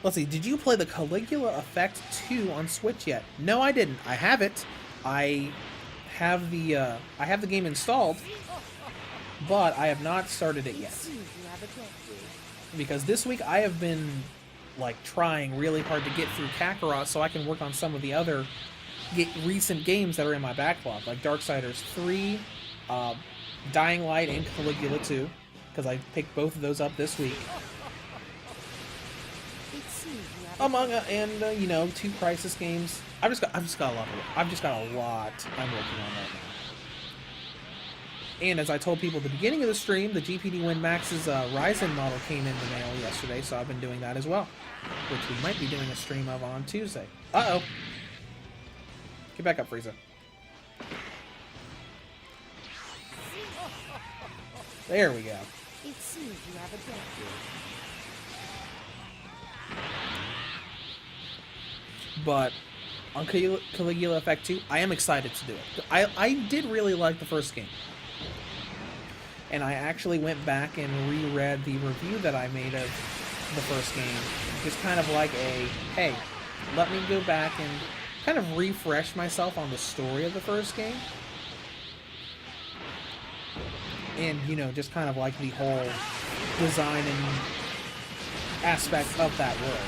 [SPEAKER 1] Let's see, did you play the Caligula Effect 2 on Switch yet? No, I didn't. I have it. I have the game installed, but I have not started it yet. Because this week I have been like trying really hard to get through Kakarot so I can work on some of the other recent games that are in my backlog, like Darksiders 3, Dying Light, and Caligula 2, because I picked both of those up this week. Among you know, 2 Crisis games. I've just got a lot. I'm working on right now. And as I told people at the beginning of the stream, the GPD Win Max's Ryzen model came in the mail yesterday, so I've been doing that as well, which we might be doing a stream of on Tuesday. Uh-oh. Get back up, Frieza. There we go.
[SPEAKER 2] It seems you have a death.
[SPEAKER 1] But on Caligula Effect 2, I am excited to do it. I did really like the first game. And I actually went back and reread the review that I made of the first game. Just kind of like a, hey, let me go back and kind of refresh myself on the story of the first game. And, you know, just kind of like the whole design and aspect of that world.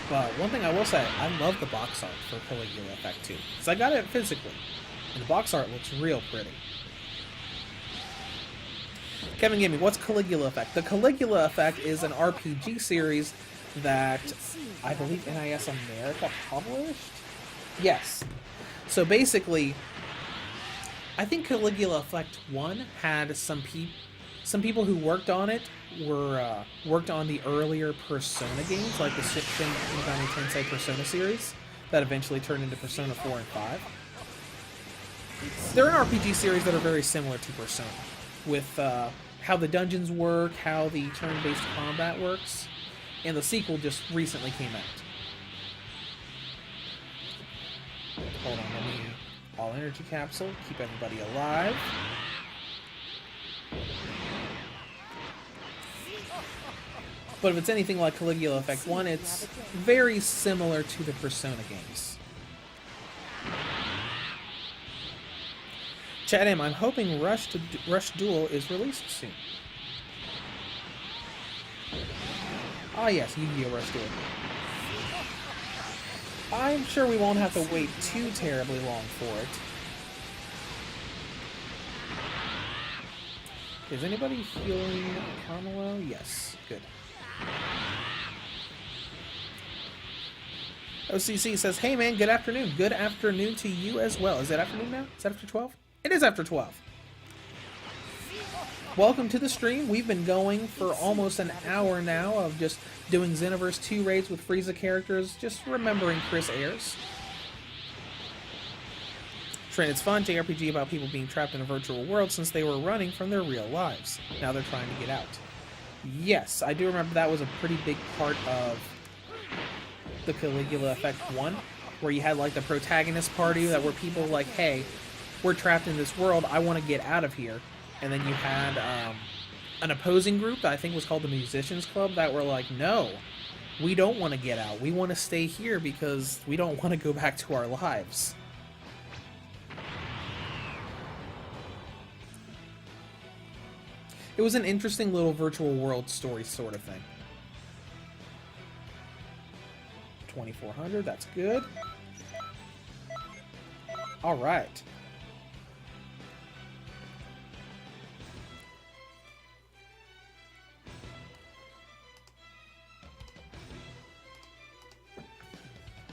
[SPEAKER 1] But one thing I will say, I love the box art for Caligula Effect 2. Because I got it physically. And the box art looks real pretty. Kevin Gaming, what's Caligula Effect? The Caligula Effect is an RPG series that I believe NIS America published? Yes. So basically, I think Caligula Effect 1 had some people who worked on it worked on the earlier Persona games, like the Shin Megami Tensei Persona series, that eventually turned into Persona 4 and 5. They're an RPG series that are very similar to Persona, with how the dungeons work, how the turn-based combat works, and the sequel just recently came out. Hold on, let me all energy capsule, keep everybody alive. But if it's anything like Caligula Effect 1, it's very similar to the Persona games. Chad M, I'm hoping Rush Duel is released soon. Ah yes, Yu-Gi-Oh! Rush Duel. I'm sure we won't have to wait too terribly long for it. Is anybody healing Carmelo? Yes, good. OCC says, hey man, good afternoon. Good afternoon to you as well. Is it afternoon now? Is that after 12? It is after 12. Welcome to the stream. We've been going for almost an hour now of just doing Xenoverse 2 raids with Frieza characters, just remembering Chris Ayres. Trent, it's fun JRPG about people being trapped in a virtual world since they were running from their real lives. Now they're trying to get out. Yes, I do remember that was a pretty big part of the Caligula Effect 1, where you had like the protagonist party that were people like, hey, we're trapped in this world, I want to get out of here. And then you had an opposing group that I think was called the Musicians Club that were like, no, we don't want to get out. We want to stay here because we don't want to go back to our lives. It was an interesting little virtual world story sort of thing. 2,400. That's good. All right.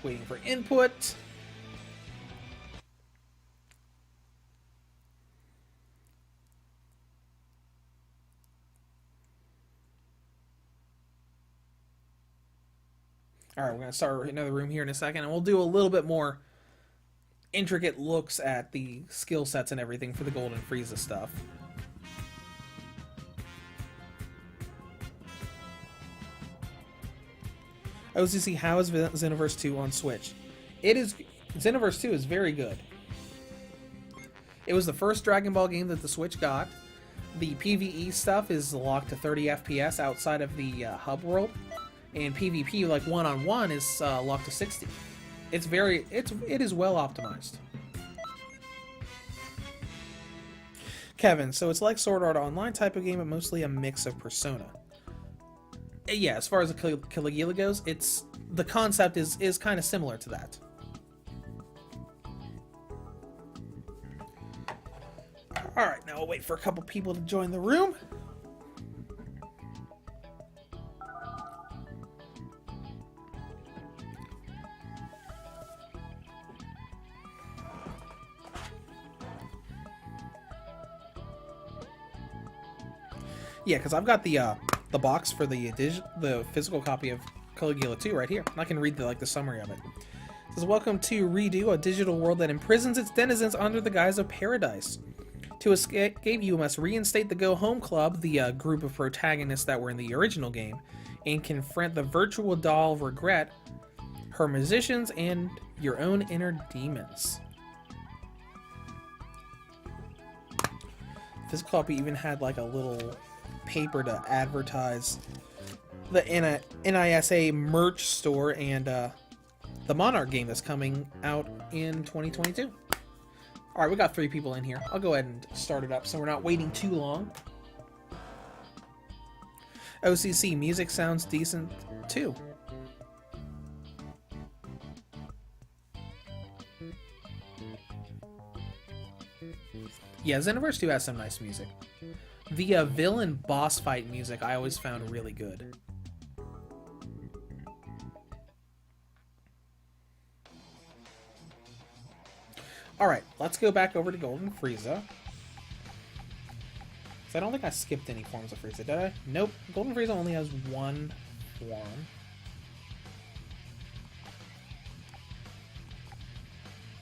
[SPEAKER 1] Waiting for input. All right, we're going to start another room here in a second, and we'll do a little bit more intricate looks at the skill sets and everything for the Golden Frieza stuff. OCC, how is Xenoverse 2 on Switch? Xenoverse 2 is very good. It was the first Dragon Ball game that the Switch got. The PvE stuff is locked to 30 FPS outside of the hub world, and PvP, like one-on-one, is locked to 60. It is well optimized. Kevin, so it's like Sword Art Online type of game, but mostly a mix of Persona. Yeah, as far as the Caligula goes, the concept is kind of similar to that. Alright, now we'll wait for a couple people to join the room. Yeah, because I've got the box for the physical copy of Caligula 2 right here. I can read the summary of it. It says, welcome to Redo, a digital world that imprisons its denizens under the guise of paradise. To escape, you must reinstate the Go Home Club, the group of protagonists that were in the original game, and confront the virtual doll Regret, her musicians, and your own inner demons. This copy even had like a little paper to advertise the NISA merch store and the Monarch game that's coming out in 2022. Alright, we got 3 people in here. I'll go ahead and start it up so we're not waiting too long. OCC, music sounds decent too. Yeah, Xenoverse 2 has some nice music. The villain boss fight music I always found really good. Alright, let's go back over to Golden Frieza. So I don't think I skipped any forms of Frieza, did I? Nope. Golden Frieza only has one form.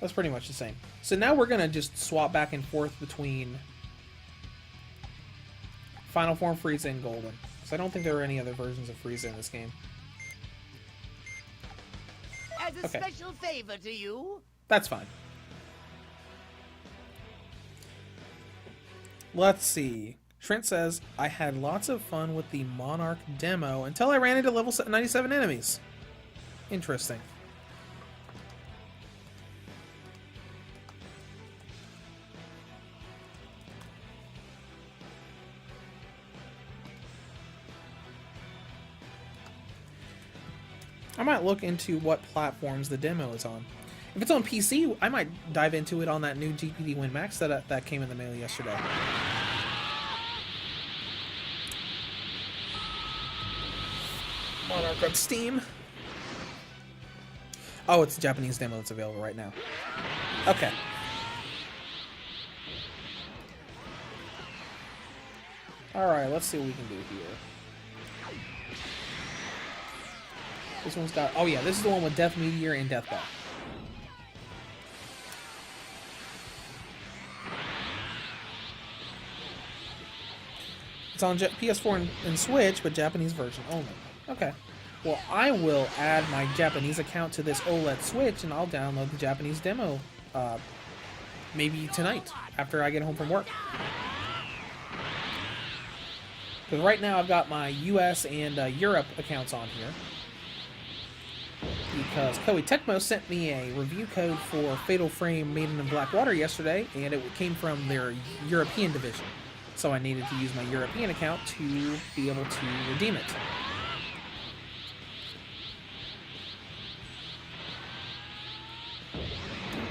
[SPEAKER 1] That's pretty much the same. So now we're going to just swap back and forth between Final Form Frieza and Golden. So I don't think there are any other versions of Frieza in this game.
[SPEAKER 2] As a special favor to you.
[SPEAKER 1] That's fine. Let's see. Trent says, I had lots of fun with the Monarch demo until I ran into level 97 enemies. Interesting. I might look into what platforms the demo is on. If it's on PC, I might dive into it on that new GPD Win Max that came in the mail yesterday. Monarch on Steam. Oh, it's a Japanese demo that's available right now. Okay. Alright, let's see what we can do here. This one's got... Oh yeah, this is the one with Death Meteor and Death Ball. It's on PS4 and Switch, but Japanese version only. Okay. Well, I will add my Japanese account to this OLED Switch, and I'll download the Japanese demo maybe tonight, after I get home from work. Because right now I've got my US and Europe accounts on here. Because Koei Tecmo sent me a review code for Fatal Frame Maiden in Blackwater yesterday, and it came from their European division. So I needed to use my European account to be able to redeem it.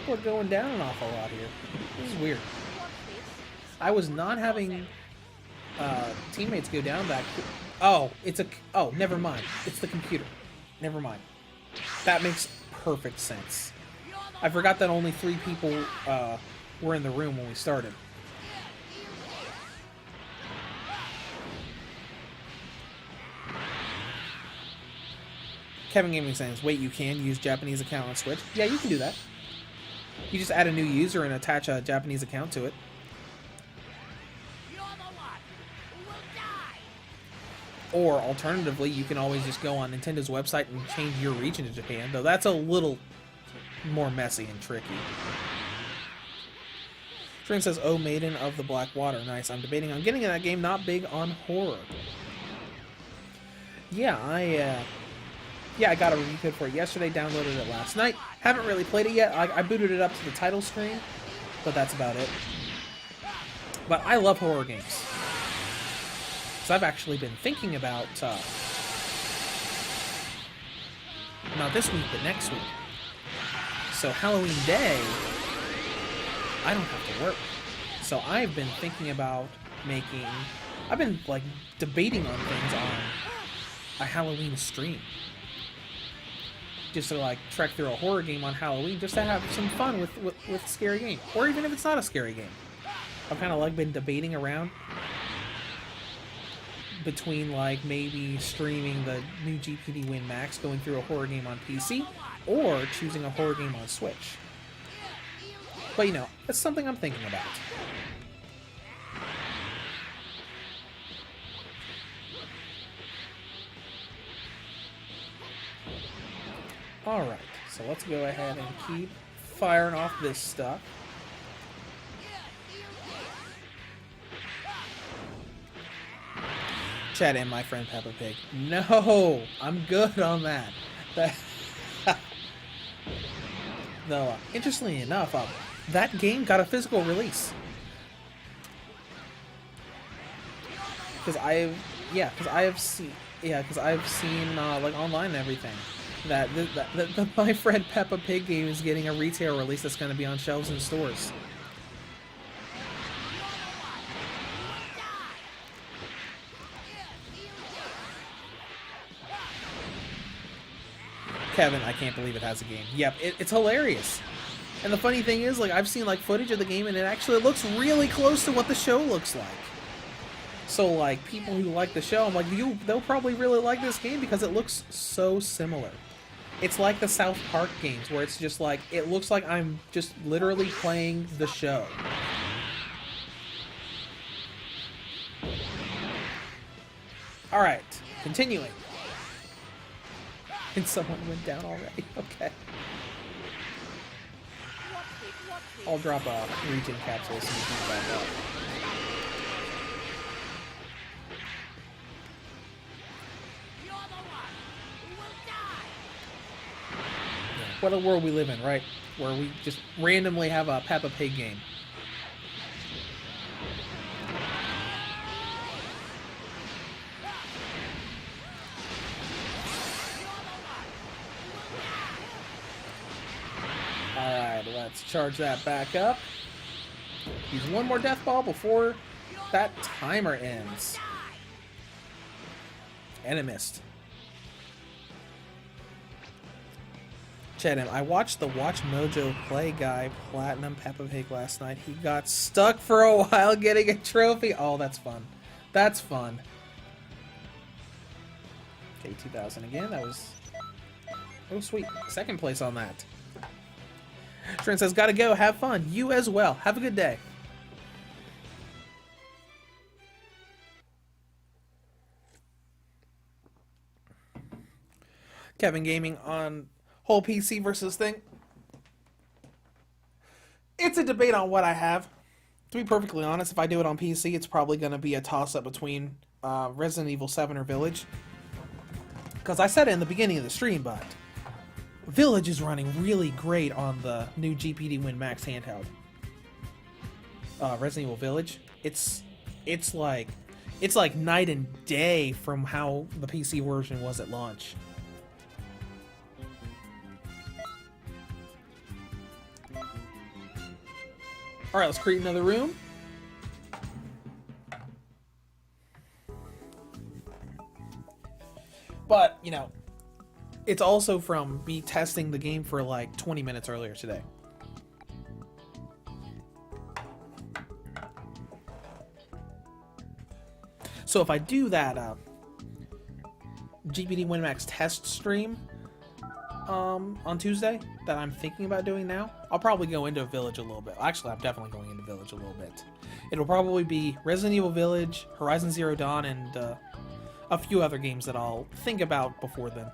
[SPEAKER 1] people are going down an awful lot here. This is weird. I was not having teammates go down that quick. Oh, it's a... Oh, never mind. It's the computer. Never mind. That makes perfect sense. I forgot that only 3 people were in the room when we started. Kevin Gaming saying, wait, you can use Japanese account on Switch? Yeah, you can do that. You just add a new user and attach a Japanese account to it. Or, alternatively, you can always just go on Nintendo's website and change your region to Japan, though that's a little more messy and tricky. Stream says, oh, Maiden of the Black Water. Nice. I'm debating on getting in that game, not big on horror. Yeah, I got a review code for it yesterday, downloaded it last night. Haven't really played it yet. I booted it up to the title screen, but that's about it. But I love horror games. So I've actually been thinking about, not this week, but next week. So Halloween Day, I don't have to work. So I've been thinking about I've been, like, debating on things on a Halloween stream. Just to, like, trek through a horror game on Halloween, just to have some fun with a scary game. Or even if it's not a scary game. I've kind of, like, been debating around between, like, maybe streaming the new GPD Win Max, going through a horror game on PC, or choosing a horror game on Switch. But, you know, that's something I'm thinking about. Alright, so let's go ahead and keep firing off this stuff. Chat in my friend Peppa Pig. No, I'm good on that. Though, interestingly enough, that game got a physical release. Because I've seen like online and everything that my friend Peppa Pig game is getting a retail release that's going to be on shelves in stores. Kevin, I can't believe it has a game. Yep, it's hilarious. And the funny thing is, like, I've seen, like, footage of the game, and it actually looks really close to what the show looks like. So, like, people who like the show, I'm like, they'll probably really like this game because it looks so similar. It's like the South Park games, where it's just like, it looks like I'm just literally playing the show. Alright, continuing. And someone went down already. Okay. I'll drop a regen capsule so you can back up. What a world we live in, right? Where we just randomly have a Peppa Pig game. Alright, let's charge that back up. Use one more death ball before that timer ends. And it missed. Chad, I watched the Watch Mojo Play guy platinum Peppa Pig last night. He got stuck for a while getting a trophy. Oh, that's fun. That's fun. Okay, 2000 again. That was... Oh, sweet. Second place on that. Trent says, gotta go. Have fun. You as well. Have a good day. Kevin Gaming on whole PC versus thing. It's a debate on what I have. To be perfectly honest, if I do it on PC, it's probably going to be a toss-up between Resident Evil 7 or Village. Because I said it in the beginning of the stream, but Village is running really great on the new GPD Win Max handheld. Resident Evil Village, it's like night and day from how the PC version was at launch. Alright, let's create another room. But, you know, it's also from me testing the game for like 20 minutes earlier today. So if I do that GPD WinMax test stream on Tuesday that I'm thinking about doing now, I'll probably go into Village a little bit. Actually, I'm definitely going into Village a little bit. It'll probably be Resident Evil Village, Horizon Zero Dawn, and a few other games that I'll think about before then.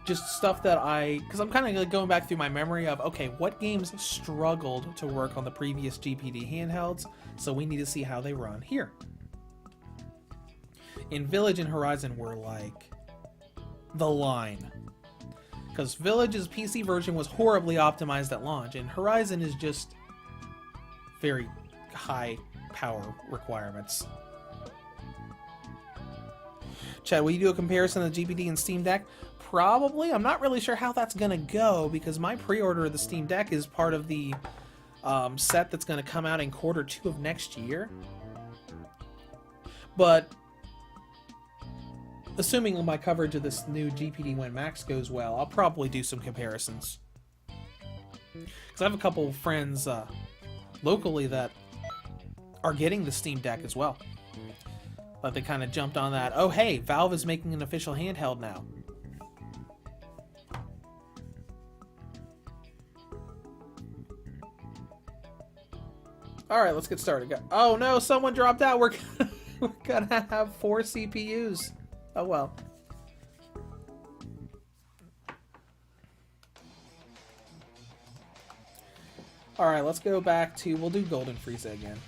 [SPEAKER 1] Just stuff that because I'm kind of going back through my memory of, okay, what games struggled to work on the previous GPD handhelds, so we need to see how they run here. In Village and Horizon were like the line. Because Village's PC version was horribly optimized at launch, and Horizon is just very high power requirements. Chad, will you do a comparison of the GPD and Steam Deck? Probably. I'm not really sure how that's going to go because my pre-order of the Steam Deck is part of the set that's going to come out in Q2 of next year. But assuming my coverage of this new GPD WinMax goes well, I'll probably do some comparisons. Because I have a couple of friends locally that are getting the Steam Deck as well. But they kind of jumped on that. Oh, hey, Valve is making an official handheld now. Alright, let's get started. Oh no, someone dropped out. We're gonna have 4 CPUs. Oh well. Alright, let's go back to... We'll do Golden Frieza again.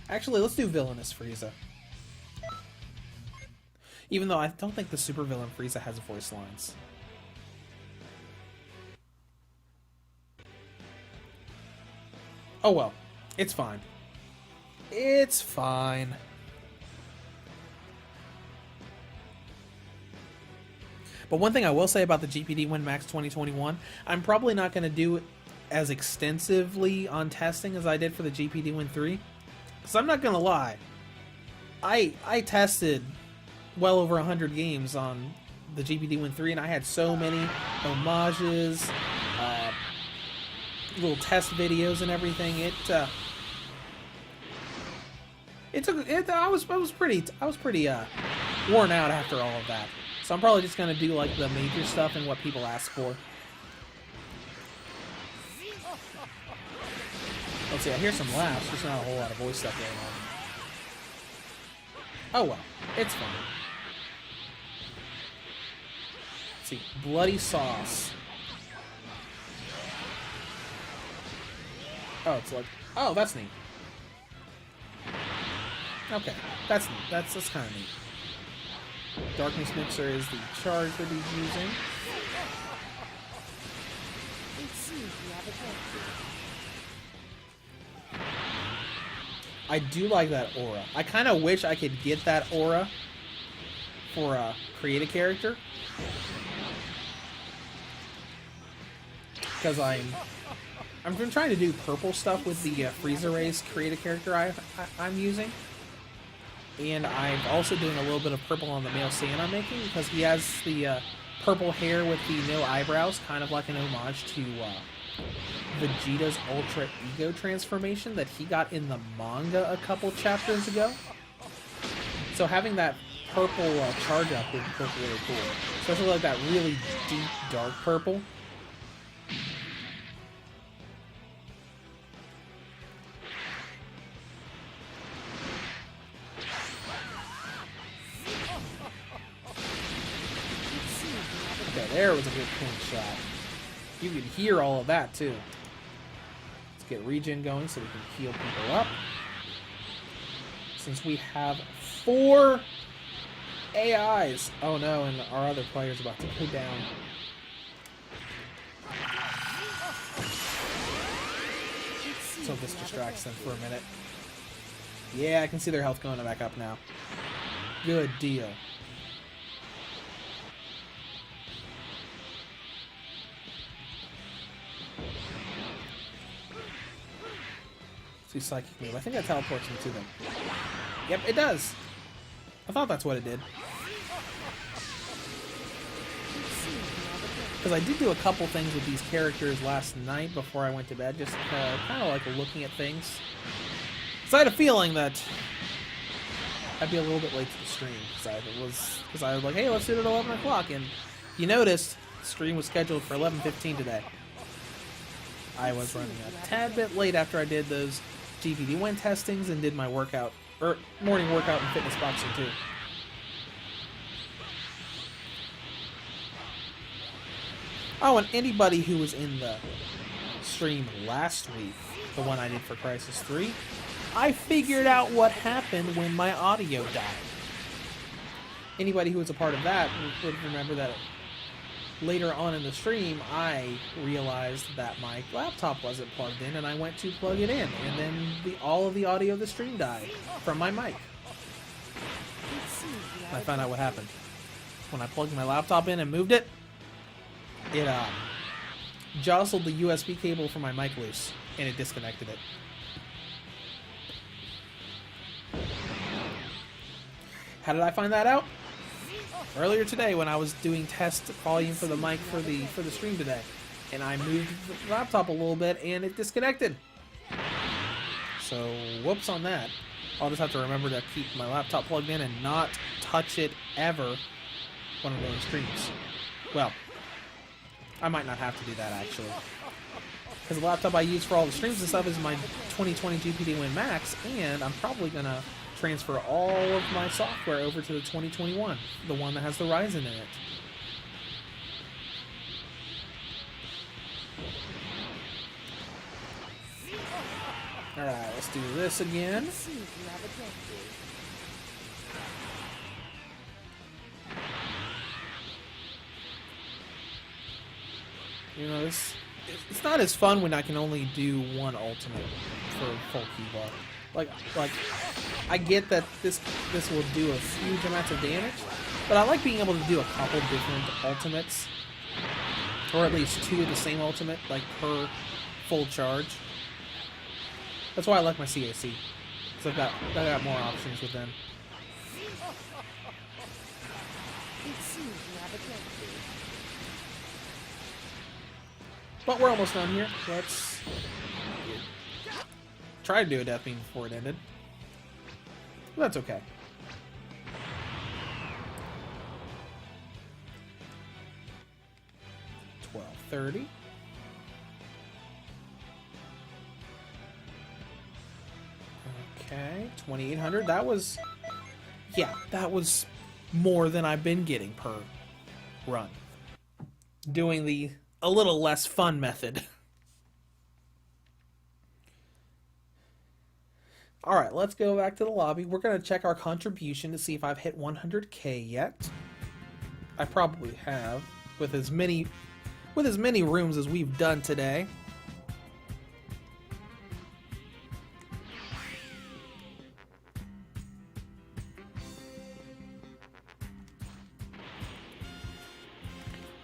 [SPEAKER 1] Actually, let's do Villainous Frieza. Even though I don't think the Super Villain Frieza has voice lines. Oh well, it's fine. It's fine. But one thing I will say about the GPD WinMax 2021, I'm probably not going to do it as extensively on testing as I did for the GPD Win 3. Because I'm not going to lie, I tested well over 100 games on the GPD Win 3, and I had so many homages, little test videos and everything. I was pretty worn out after all of that. So I'm probably just gonna do like the major stuff and what people ask for. Let's see, I hear some laughs, there's not a whole lot of voice stuff going on. Oh well, it's fine. Let's see, bloody sauce. Oh, it's like, oh, that's neat. Okay, that's neat. That's kind of neat. Darkness Mixer is the charge that he's using. I do like that aura. I kind of wish I could get that aura for create a character. Because I'm trying to do purple stuff with the Frieza Rays create a character I'm using. And I'm also doing a little bit of purple on the male Saiyan I'm making because he has the purple hair with the no eyebrows, kind of like an homage to Vegeta's Ultra Ego transformation that he got in the manga a couple chapters ago. So having that purple charge up would look really cool. Especially like that really deep, dark purple. Okay, there was a good clean shot. You could hear all of that too. Let's get regen going so we can heal people up. Since we have 4 AIs. Oh no, and our other player's about to go down. So this distracts them for a minute. Yeah, I can see their health going back up now. Good deal. See psychic move. I think that teleports me to them. Yep, it does. I thought that's what it did. Because I did do a couple things with these characters last night before I went to bed, just kind of like looking at things. So I had a feeling that I'd be a little bit late to the stream, because I was like, hey, let's do it at 11 o'clock, and you noticed the stream was scheduled for 11:15 today. I was running a tad bit late after I did those GPD win testings and did my workout, or morning workout and fitness boxing too. Oh, and anybody who was in the stream last week, the one I did for Crisis 3, I figured out what happened when my audio died. Anybody who was a part of that would remember that later on in the stream, I realized that my laptop wasn't plugged in, and I went to plug it in, and then all of the audio of the stream died from my mic. I found out what happened. When I plugged my laptop in and moved it, it jostled the USB cable from my mic loose, and it disconnected it. How did I find that out? Earlier today, when I was doing test volume for the mic for the stream today, and I moved the laptop a little bit, and it disconnected. So, whoops on that. I'll just have to remember to keep my laptop plugged in and not touch it ever when I'm doing streams. Well, I might not have to do that, actually. Because the laptop I use for all the streams and stuff is my 2020 GPD Win Max, and I'm probably going to transfer all of my software over to the 2021, the one that has the Ryzen in it. Alright, let's do this again. You know, it's not as fun when I can only do one ultimate for full key bar. Like I get that this will do a huge amount of damage, but I like being able to do a couple different ultimates, or at least two of the same ultimate, like per full charge. That's why I like my CAC, because I got more options with them. But we're almost done here. Let's try to do a death beam before it ended. But that's okay. $12.30. Okay, 2,800. That was, yeah, that was more than I've been getting per run. Doing the a little less fun method. Alright, let's go back to the lobby. We're going to check our contribution to see if I've hit 100k yet. I probably have, with as many rooms as we've done today.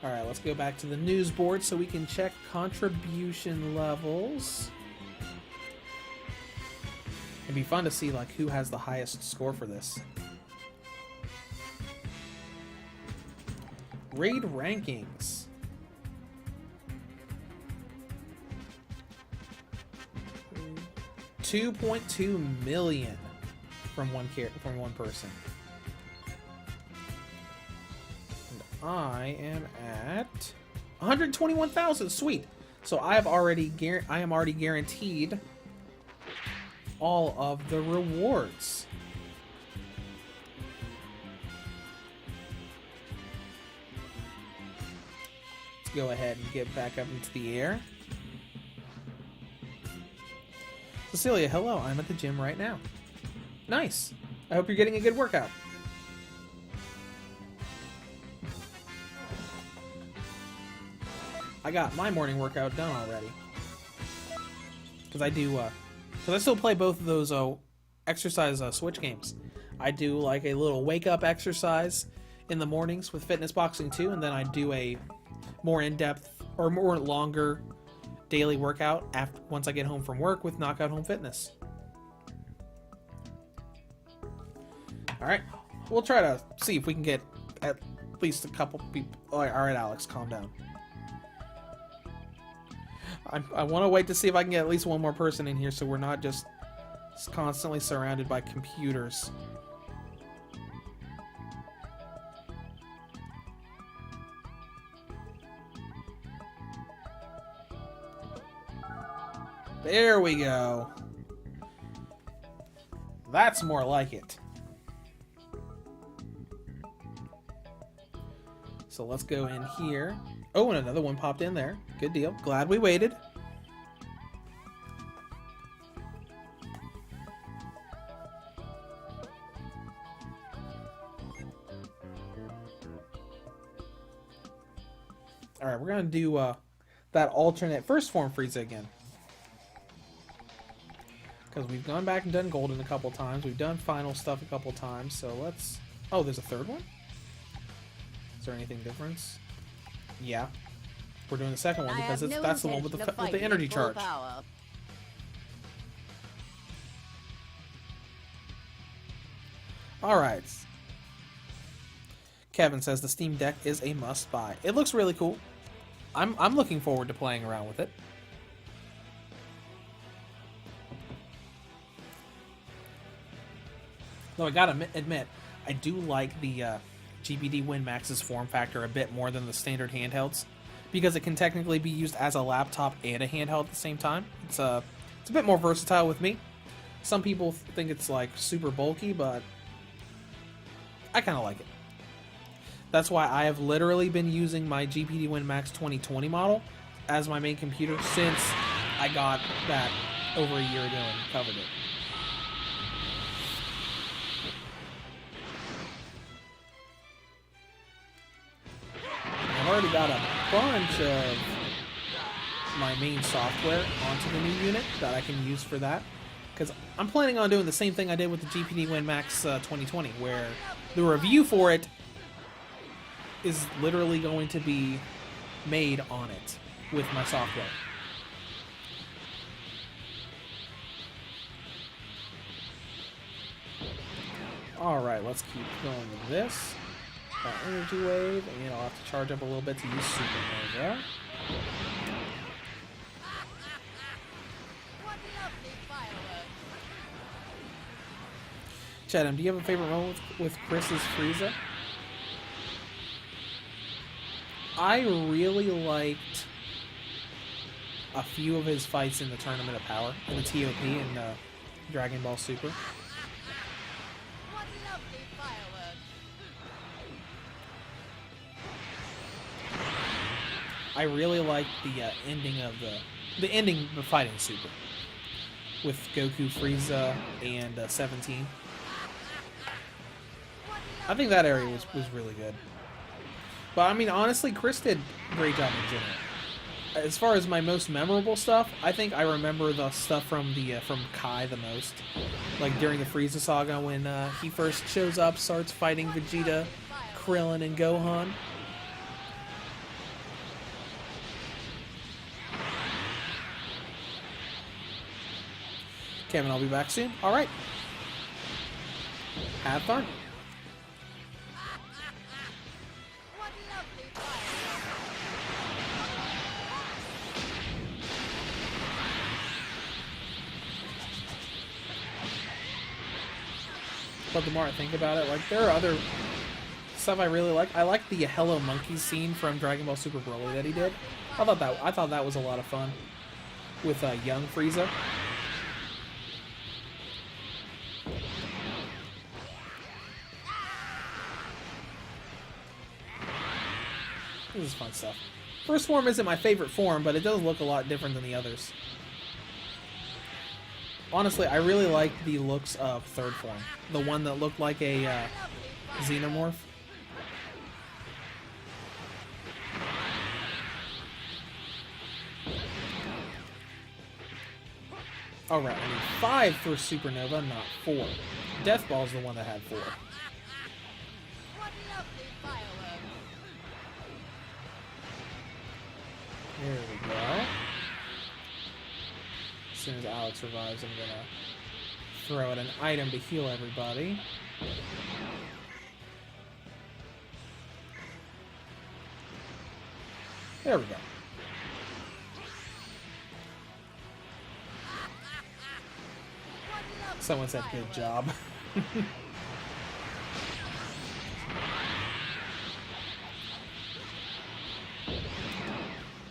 [SPEAKER 1] Alright, let's go back to the news board so we can check contribution levels. It'd be fun to see like who has the highest score for this. Raid rankings. $2.2 million from one person. And I am at 121,000. Sweet. So I am already guaranteed all of the rewards. Let's go ahead and get back up into the air. Cecilia, hello, I'm at the gym right now. Nice. I hope you're getting a good workout. I got my morning workout done already. Because I still play both of those exercise Switch games. I do like a little wake-up exercise in the mornings with Fitness Boxing 2, and then I do a more in-depth or more longer daily workout once I get home from work with Knockout Home Fitness. Alright, we'll try to see if we can get at least a couple people. Alright, Alex, calm down. I want to wait to see if I can get at least one more person in here so we're not just constantly surrounded by computers. There we go. That's more like it. So let's go in here. Oh, and another one popped in there. Good deal. Glad we waited. Alright, we're going to do that alternate first form Frieza again. Because we've gone back and done Golden a couple times. We've done final stuff a couple times. So let's... Oh, there's a third one? Is there anything different? Yeah. We're doing the second one because that's the one with the energy charge. Alright. Kevin says the Steam Deck is a must-buy. It looks really cool. I'm looking forward to playing around with it. Though I gotta admit, I do like the GPD WinMax's form factor a bit more than the standard handhelds, because it can technically be used as a laptop and a handheld at the same time. It's a bit more versatile with me. Some people think it's like super bulky, but I kind of like it. That's why I have literally been using my GPD WinMax 2020 model as my main computer since I got that over a year ago and covered it. I've already got a bunch of my main software onto the new unit that I can use for that. Because I'm planning on doing the same thing I did with the GPD WinMax 2020, where the review for it is literally going to be made on it with my software. Alright, let's keep going with this. Got energy wave, and I'll have to charge up a little bit to use supernova. Chatham, do you have a favorite role with Chris's Frieza? I really liked a few of his fights in the Tournament of Power, in the TOP and Dragon Ball Super. I really liked the ending of the ending of Fighting Super with Goku, Frieza, and 17. I think that area was really good. But I mean, honestly, Chris did a great job in general. As far as my most memorable stuff, I think I remember the stuff from Kai the most. Like during the Frieza saga when he first shows up, starts fighting Vegeta, Krillin, and Gohan. Kevin, I'll be back soon. Alright. Have fun. But the more I think about it, like, there are other stuff I really like. I like the Hello Monkeys scene from Dragon Ball Super Broly that he did. I thought that was a lot of fun with young Frieza. This is fun stuff. First form isn't my favorite form, but it does look a lot different than the others. Honestly, I really like the looks of third form. The one that looked like a xenomorph. Alright, I need 5 for Supernova, not 4. Death Ball is the one that had 4. There we go. As soon as Alex revives, I'm gonna throw out an item to heal everybody. There we go. Someone said good job.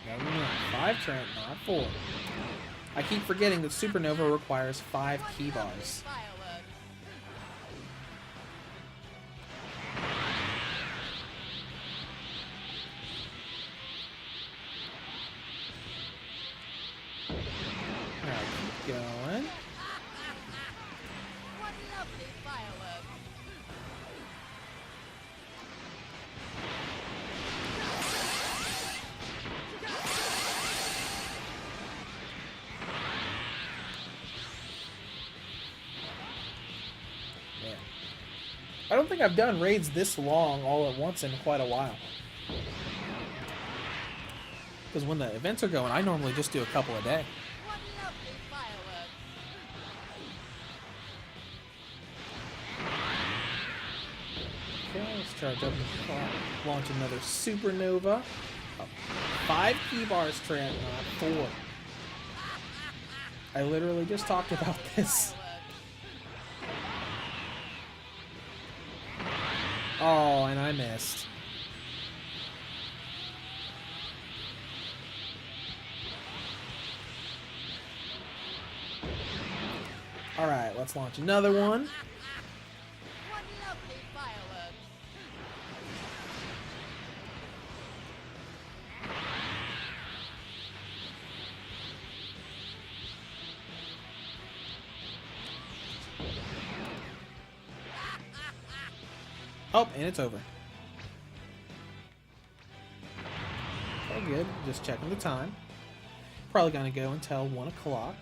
[SPEAKER 1] No, 5 Trent, not 4. I keep forgetting that Supernova requires 5 key bars. Alright, keep going. I don't think I've done raids this long all at once in quite a while. Because when the events are going, I normally just do a couple a day. Okay, let's charge up and launch another Supernova. Oh, 5 key bars, Trent, not 4. I literally just talked about this. Oh, and I missed. Alright, let's launch another one. Oh, and it's over. Okay, good. Just checking the time. Probably gonna go until 1 o'clock.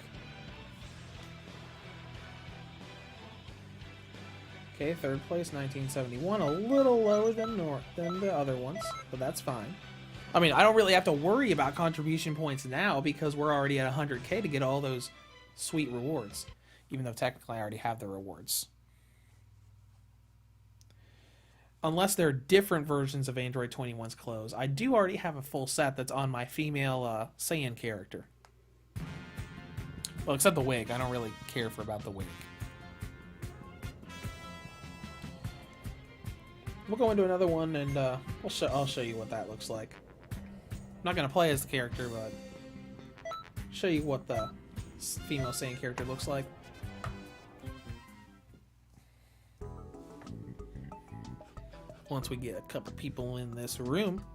[SPEAKER 1] Okay, 3rd place, 1971. A little lower than the other ones, but that's fine. I mean, I don't really have to worry about contribution points now because we're already at 100K to get all those sweet rewards. Even though technically I already have the rewards. Unless they're different versions of Android 21's clothes. I do already have a full set that's on my female Saiyan character. Well, except the wig. I don't really care about the wig. We'll go into another one and I'll show you what that looks like. I'm not going to play as the character, but show you what the female Saiyan character looks like. Once we get a couple people in this room.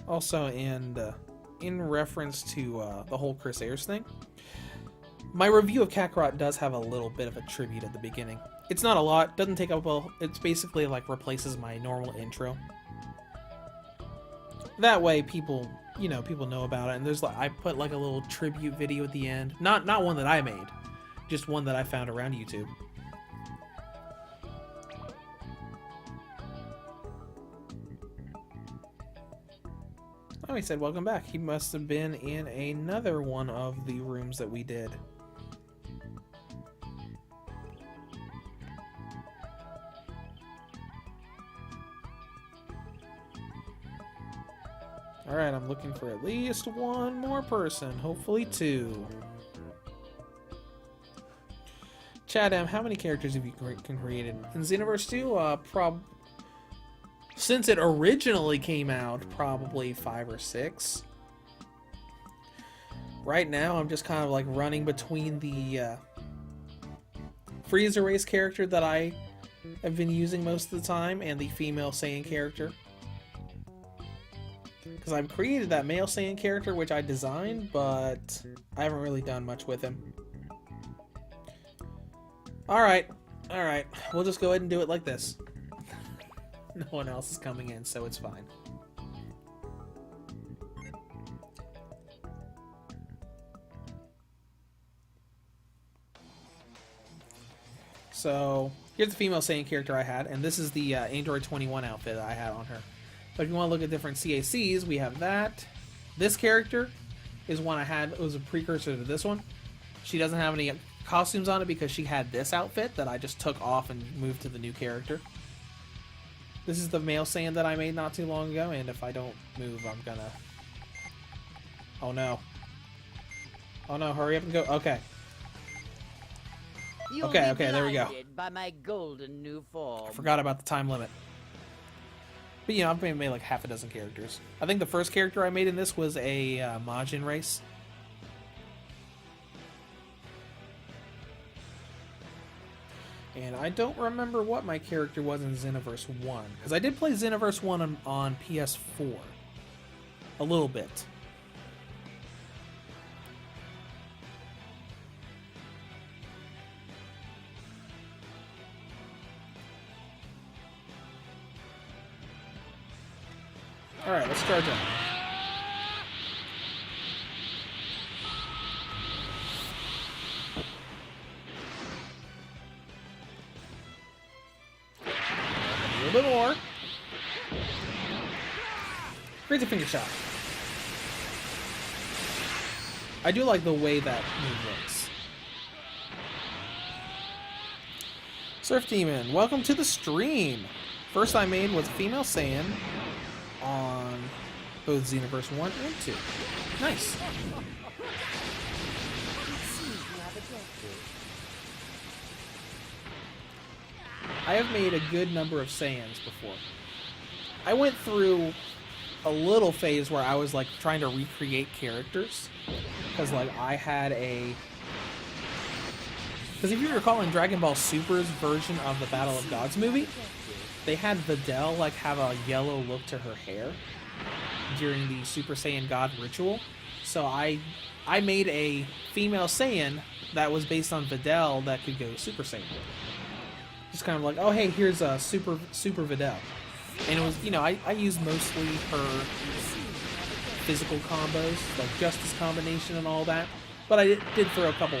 [SPEAKER 1] Also, in reference to the whole Chris Ayres thing, my review of Kakarot does have a little bit of a tribute at the beginning. It's not a lot, doesn't take up it's basically like replaces my normal intro. That way people know about it, and there's I put like a little tribute video at the end. Not one that I made, just one that I found around YouTube. Oh, he said welcome back. He must have been in another one of the rooms that we did. Alright, I'm looking for at least one more person. Hopefully 2. Chad M, how many characters have you created? In Xenoverse 2, since it originally came out, probably 5 or 6. Right now, I'm just kind of like running between the Frieza race character that I have been using most of the time and the female Saiyan character. Because I've created that male Saiyan character, which I designed, but I haven't really done much with him. Alright, we'll just go ahead and do it like this. No one else is coming in, so it's fine. So, here's the female Saiyan character I had, and this is the Android 21 outfit that I had on her. But if you want to look at different CACs, we have that. This character is one I had. It was a precursor to this one. She doesn't have any costumes on it because she had this outfit that I just took off and moved to the new character. This is the male Saiyan that I made not too long ago, and if I don't move, I'm gonna... Oh no. Oh no, hurry up and go. Okay. Okay, there we go.
[SPEAKER 2] By my golden new form.
[SPEAKER 1] I forgot about the time limit. But you know, I've made like half a dozen characters. I think the first character I made in this was a Majin race. And I don't remember what my character was in Xenoverse 1. Because I did play Xenoverse 1 on PS4. A little bit. Alright, let's charge up. A little bit more. Crazy finger shot. I do like the way that move looks. Surf Demon, welcome to the stream. First I made was a female Saiyan on both Xenoverse 1 and 2. Nice. I have made a good number of Saiyans before. I went through a little phase where I was like trying to recreate characters. Because like I had a... Because if you recall in Dragon Ball Super's version of the Battle of Gods movie, they had Videl like have a yellow look to her hair during the Super Saiyan God ritual. So I made a female Saiyan that was based on Videl that could go Super Saiyan. Just kind of like, oh hey, here's a Super Videl. And it was, you know, I used mostly her physical combos, like Justice combination and all that. But I did throw a couple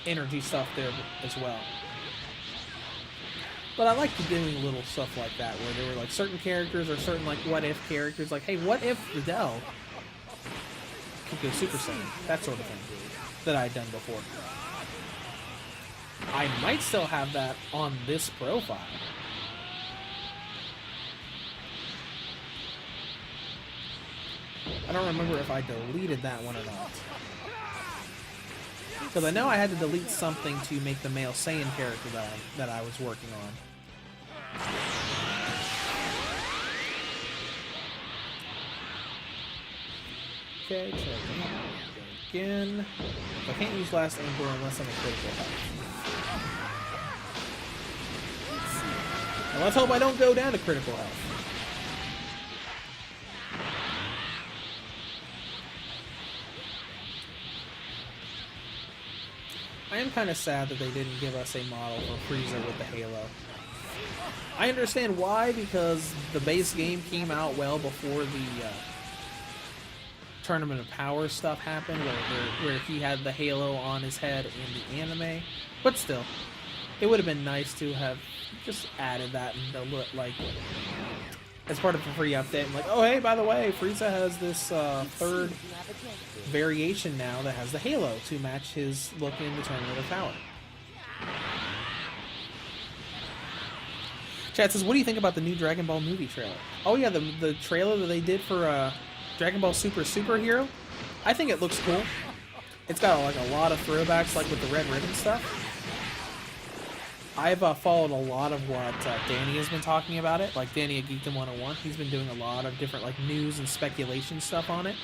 [SPEAKER 1] energy stuff there as well. But I liked doing little stuff like that, where there were like certain characters or certain like what if characters, like, hey, what if Videl could go Super Saiyan? That sort of thing that I'd done before. I might still have that on this profile. I don't remember if I deleted that one or not. Because I know I had to delete something to make the male Saiyan character that I was working on. Okay, check again. I can't use Last Emperor unless I'm a critical health. Now let's hope I don't go down to critical health. I am kind of sad that they didn't give us a model for Frieza with the Halo. I understand why, because the base game came out well before the Tournament of Power stuff happened, where he had the Halo on his head in the anime. But still, it would have been nice to have just added that and like as part of a free update. I'm like, oh hey, by the way, Frieza has this third variation now that has the Halo to match his look in the Tournament of Power. Chat says, what do you think about the new Dragon Ball movie trailer? Oh yeah, the trailer that they did for Dragon Ball Super Superhero. I think it looks cool. It's got like a lot of throwbacks, like with the red ribbon stuff. I've followed a lot of what Danny has been talking about it, like Danny at Geekdom 101. He's been doing a lot of different like news and speculation stuff on it.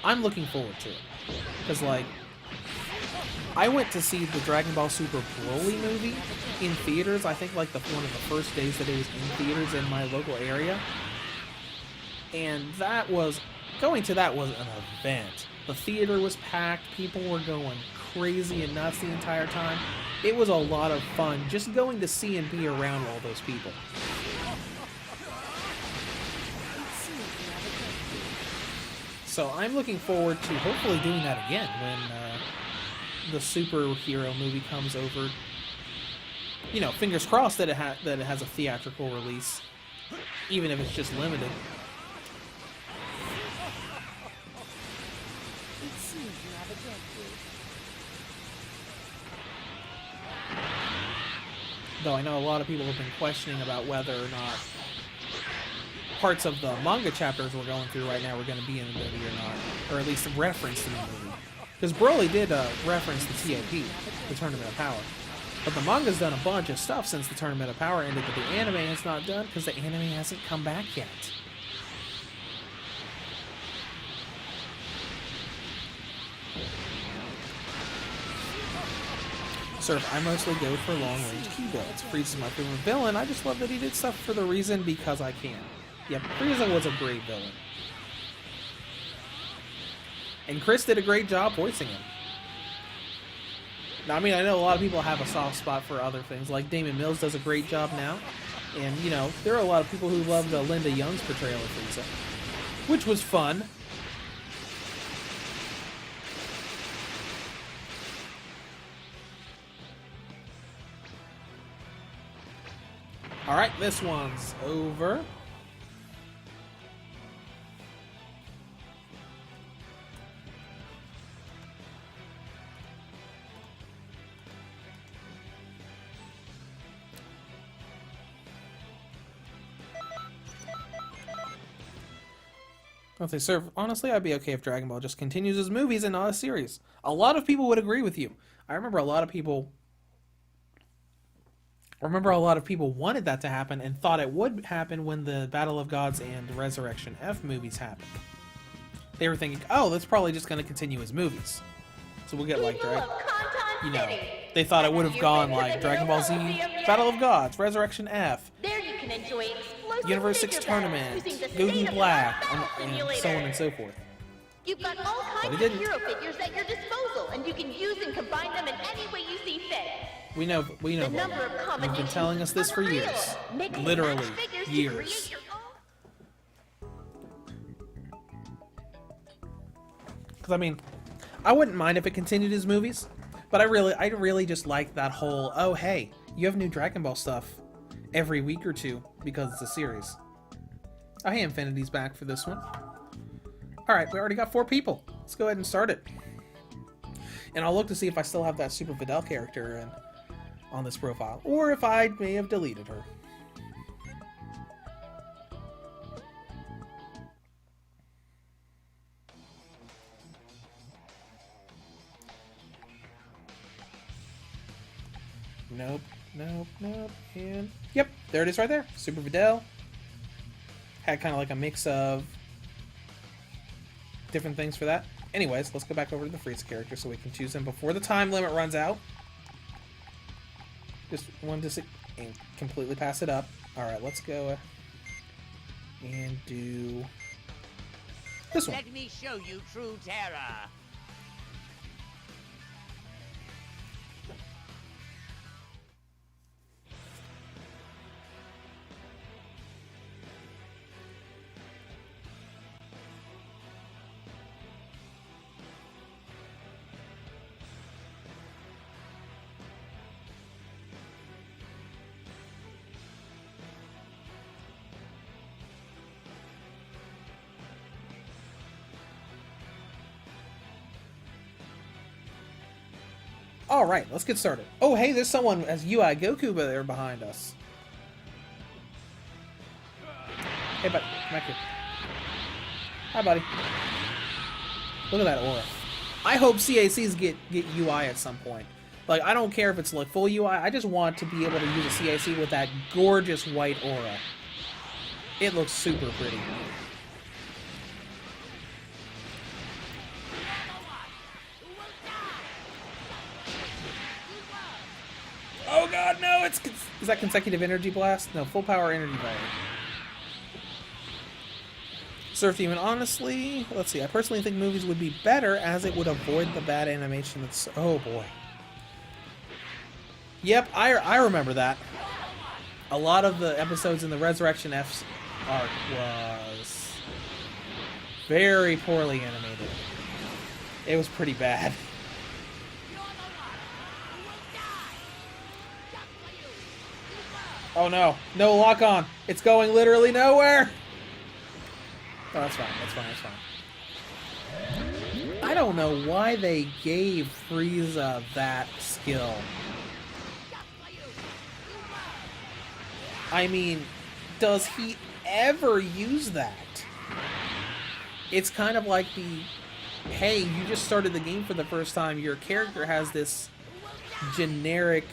[SPEAKER 1] I'm looking forward to it, because like I went to see the Dragon Ball Super Broly movie in theaters. I think like one of the first days that it was in theaters in my local area, and going to that was an event. The theater was packed. People were going crazy and nuts the entire time. It was a lot of fun just going to see and be around all those people. So I'm looking forward to hopefully doing that again when the superhero movie comes over. You know, fingers crossed that it has a theatrical release, even if it's just limited. Though I know a lot of people have been questioning about whether or not parts of the manga chapters we're going through right now were going to be in the movie or not. Or at least referenced in the movie. Because Broly did reference the TOP, the Tournament of Power. But the manga's done a bunch of stuff since the Tournament of Power ended, but the anime has not done because the anime hasn't come back yet. Surf, I mostly go for long-range key builds. Frieza's my favorite villain. I just love that he did stuff for the reason because I can. Yep, Frieza was a great villain. And Chris did a great job voicing him. Now, I mean, I know a lot of people have a soft spot for other things, like Damon Mills does a great job now. And, you know, there are a lot of people who loved Linda Young's portrayal of Frieza, which was fun. Alright, this one's over. If they serve, honestly, I'd be okay if Dragon Ball just continues as movies and not a series. A lot of people would agree with you. I remember a lot of people wanted that to happen and thought it would happen when the Battle of Gods and Resurrection F movies happened. They were thinking, oh, that's probably just going to continue as movies. So we'll get like they thought it would have gone like Dragon Ball Z, Battle of Gods, Resurrection F,
[SPEAKER 3] There you can enjoy explosive
[SPEAKER 1] Universe 6
[SPEAKER 3] figure
[SPEAKER 1] Tournament,
[SPEAKER 3] battles using the
[SPEAKER 1] Goku
[SPEAKER 3] state-of-the-art
[SPEAKER 1] Black,
[SPEAKER 3] Battle
[SPEAKER 1] and so
[SPEAKER 3] Simulator.
[SPEAKER 1] on and so forth.
[SPEAKER 3] You've got all kinds
[SPEAKER 1] didn't.
[SPEAKER 3] of hero figures at your disposal, and you can use and combine them in any way you see fit.
[SPEAKER 1] We know,
[SPEAKER 3] The number of
[SPEAKER 1] You've been
[SPEAKER 3] combinations
[SPEAKER 1] telling us this for
[SPEAKER 3] unreal.
[SPEAKER 1] years.
[SPEAKER 3] Mix and
[SPEAKER 1] Literally,
[SPEAKER 3] match figures to
[SPEAKER 1] years.
[SPEAKER 3] create your own.
[SPEAKER 1] Because I mean, I wouldn't mind if it continued as movies, but I really just like that whole, oh hey, you have new Dragon Ball stuff every week or two because it's a series. Oh hey, Infinity's back for this one. Alright, we already got 4 people. Let's go ahead and start it. And I'll look to see if I still have that Super Videl character on this profile, or if I may have deleted her. Nope, and yep, there it is right there. Super Videl. Had kind of like a mix of different things for that. Anyways, let's go back over to the Frieza character so we can choose him before the time limit runs out. Just wanted to see and completely pass it up. Alright, let's go and do this one.
[SPEAKER 4] Let me show you true terror.
[SPEAKER 1] Alright, let's get started. Oh, hey, there's someone as UI Goku there behind us. Hey, buddy, come back here. Hi, buddy. Look at that aura. I hope CACs get UI at some point. Like, I don't care if it's like full UI, I just want to be able to use a CAC with that gorgeous white aura. It looks super pretty. Oh god, no! Is that consecutive energy blast? No, full power energy blast. Surf Demon, honestly, let's see. I personally think movies would be better as it would avoid the bad animation. That's oh boy. Yep, I remember that. A lot of the episodes in the Resurrection F arc was very poorly animated. It was pretty bad. Oh no, no lock on. It's going literally nowhere. Oh, that's fine, that's fine, that's fine. I don't know why they gave Frieza that skill. I mean, does he ever use that? It's kind of like the, hey, you just started the game for the first time. Your character has this generic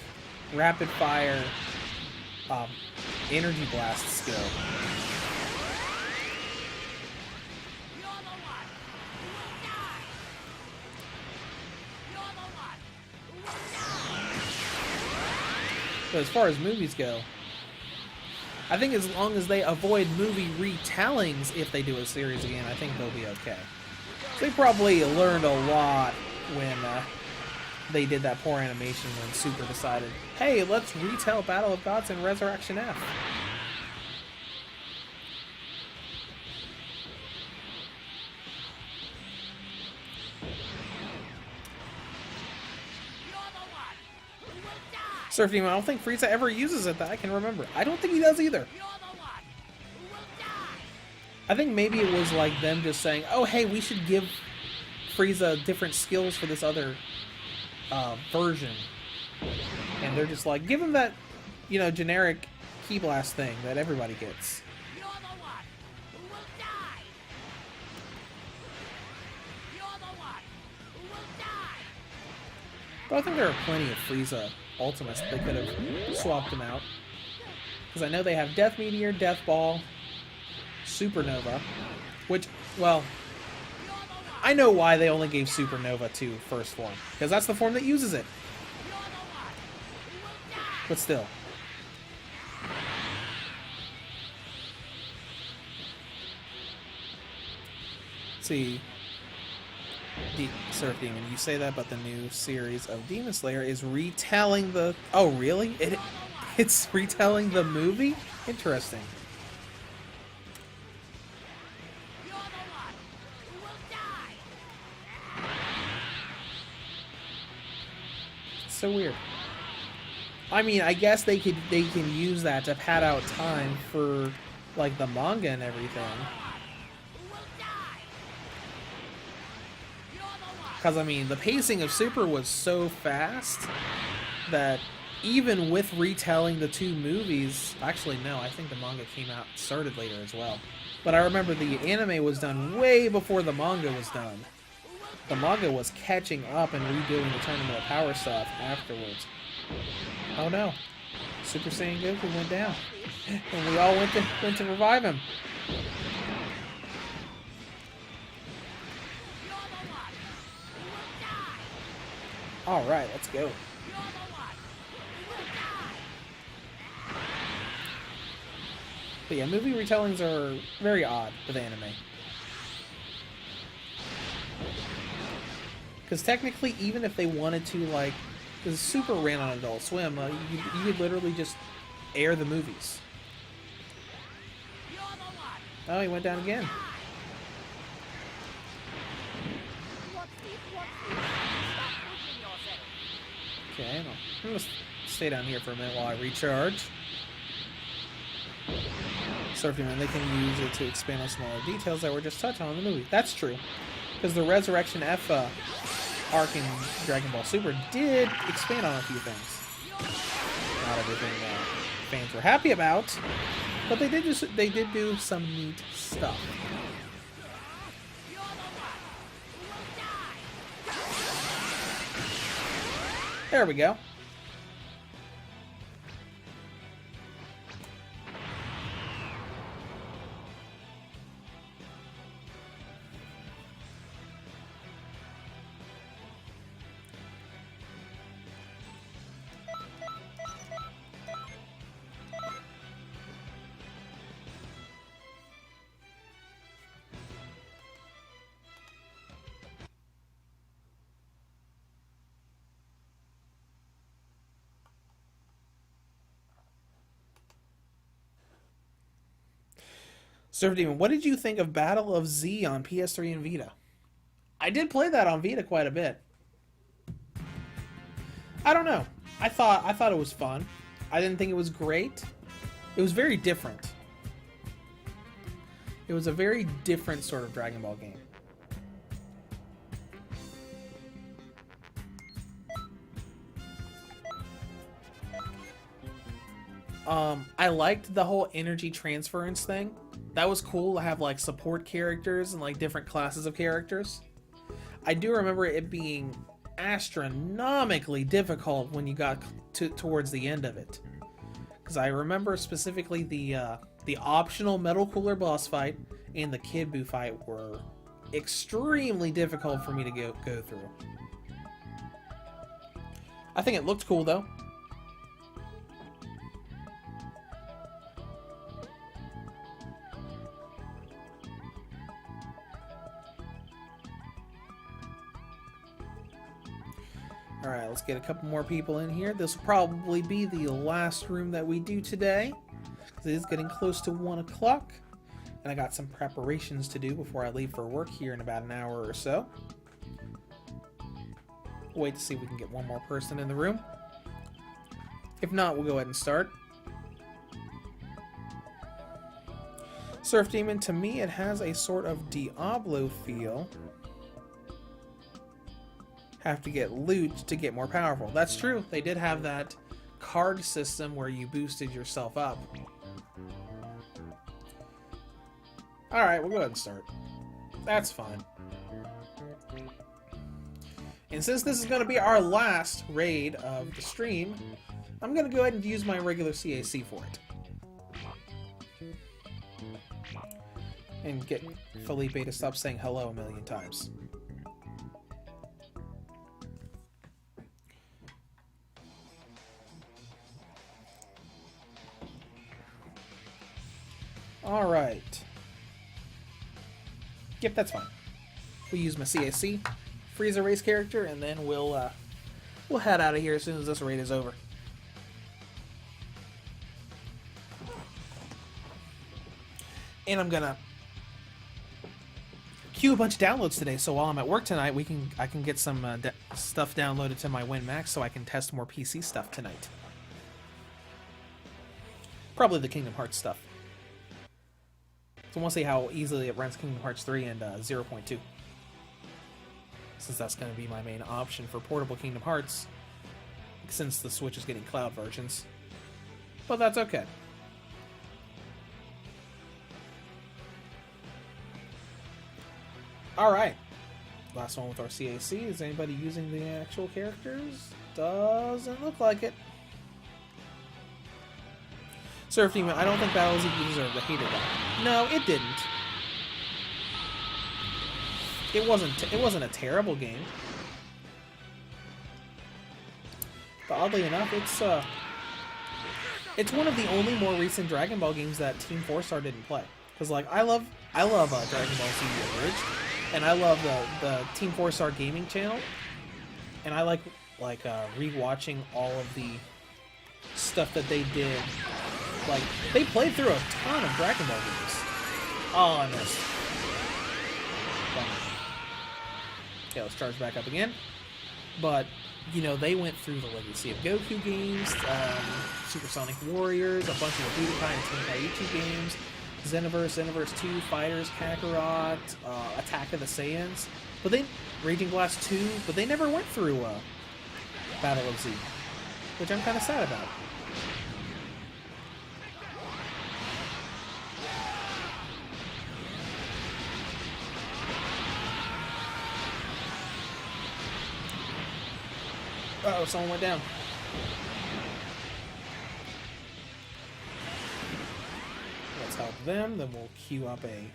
[SPEAKER 1] rapid fire energy blast skill. But as far as movies go, I think as long as they avoid movie retellings, if they do a series again, I think they'll be okay. They probably learned a lot when they did that poor animation when Super decided, hey, let's retell Battle of Gods and Resurrection F. Surf Demon, I don't think Frieza ever uses it that I can remember. I don't think he does either. I think maybe it was like them just saying, oh, hey, we should give Frieza different skills for this other version. And they're just like, give him that, you know, generic Ki Blast thing that everybody gets. But I think there are plenty of Frieza Ultimates they could have swapped them out. Because I know they have Death Meteor, Death Ball, Supernova, which, well, I know why they only gave Supernova to first form. Because that's the form that uses it. But still. See, Surf Demon, you say that, but the new series of Demon Slayer is retelling the... Oh, really? It's retelling the movie? Interesting. So weird. I mean, I guess they can use that to pad out time for like the manga and everything. Because I mean, the pacing of Super was so fast that even with retelling the two movies, actually no, I think the manga started later as well. But I remember the anime was done way before the manga was done. The manga was catching up and redoing the Tournament of Power stuff afterwards. Oh no. Super Saiyan Goku went down. And we all went to revive him. Alright, let's go. But yeah, movie retellings are very odd with anime. Because technically, even if they wanted to, like... Because Super ran on Adult Swim, you could literally just air the movies. Oh, he went down again. Okay, I'm going to stay down here for a minute while I recharge. Surfing, and they can use it to expand on smaller details that were just touched on in the movie. That's true. Because the Resurrection F arc in Dragon Ball Super did expand on a few things. Not everything fans were happy about, but they did do some neat stuff. There we go. Surf Demon, what did you think of Battle of Z on PS3 and Vita? I did play that on Vita quite a bit. I don't know. I thought it was fun. I didn't think it was great. It was very different. It was a very different sort of Dragon Ball game. I liked the whole energy transference thing. That was cool to have like support characters and like different classes of characters. I do remember it being astronomically difficult when you got towards the end of it, because I remember specifically the optional Metal Cooler boss fight and the Kid Buu fight were extremely difficult for me to go through. I think it looked cool though. Alright, let's get a couple more people in here. This will probably be the last room that we do today, because it is getting close to 1 o'clock, and I got some preparations to do before I leave for work here in about an hour or so. Wait to see if we can get one more person in the room. If not, we'll go ahead and start. Surf Demon, to me, it has a sort of Diablo feel. Have to get loot to get more powerful. That's true. They did have that card system where you boosted yourself up. Alright, we'll go ahead and start. That's fine. And since this is going to be our last raid of the stream, I'm going to go ahead and use my regular CAC for it. And get Felipe to stop saying hello a million times. Alright. Yep, that's fine. We'll use my CAC, freeze a race character, and then we'll head out of here as soon as this raid is over. And I'm gonna queue a bunch of downloads today, so while I'm at work tonight, I can get some stuff downloaded to my WinMax so I can test more PC stuff tonight. Probably the Kingdom Hearts stuff. So we'll see how easily it runs Kingdom Hearts 3 and 0.2. Since that's going to be my main option for portable Kingdom Hearts, since the Switch is getting cloud versions. But that's okay. Alright. Last one with our CAC. Is anybody using the actual characters? Doesn't look like it. Surf Demon, I don't think Battle Z deserved the hater guy. No, it didn't. It wasn't a terrible game. But oddly enough, it's one of the only more recent Dragon Ball games that Team 4-Star didn't play. Because like I love Dragon Ball Z Abridged, and I love the Team 4-Star gaming channel, and I like rewatching all of the stuff that they did. Like, they played through a ton of Dragon Ball games. Oh, I missed. Okay, let's charge back up again. But, you know, they went through the Legacy of Goku games, Super Sonic Warriors, a bunch of the Budokai and Tenkaichi games, Xenoverse, Xenoverse 2, Fighters, Kakarot, Attack of the Saiyans. But they, Raging Blast 2, but they never went through Battle of Z, which I'm kind of sad about. Uh-oh, someone went down. Let's help them, then we'll queue up a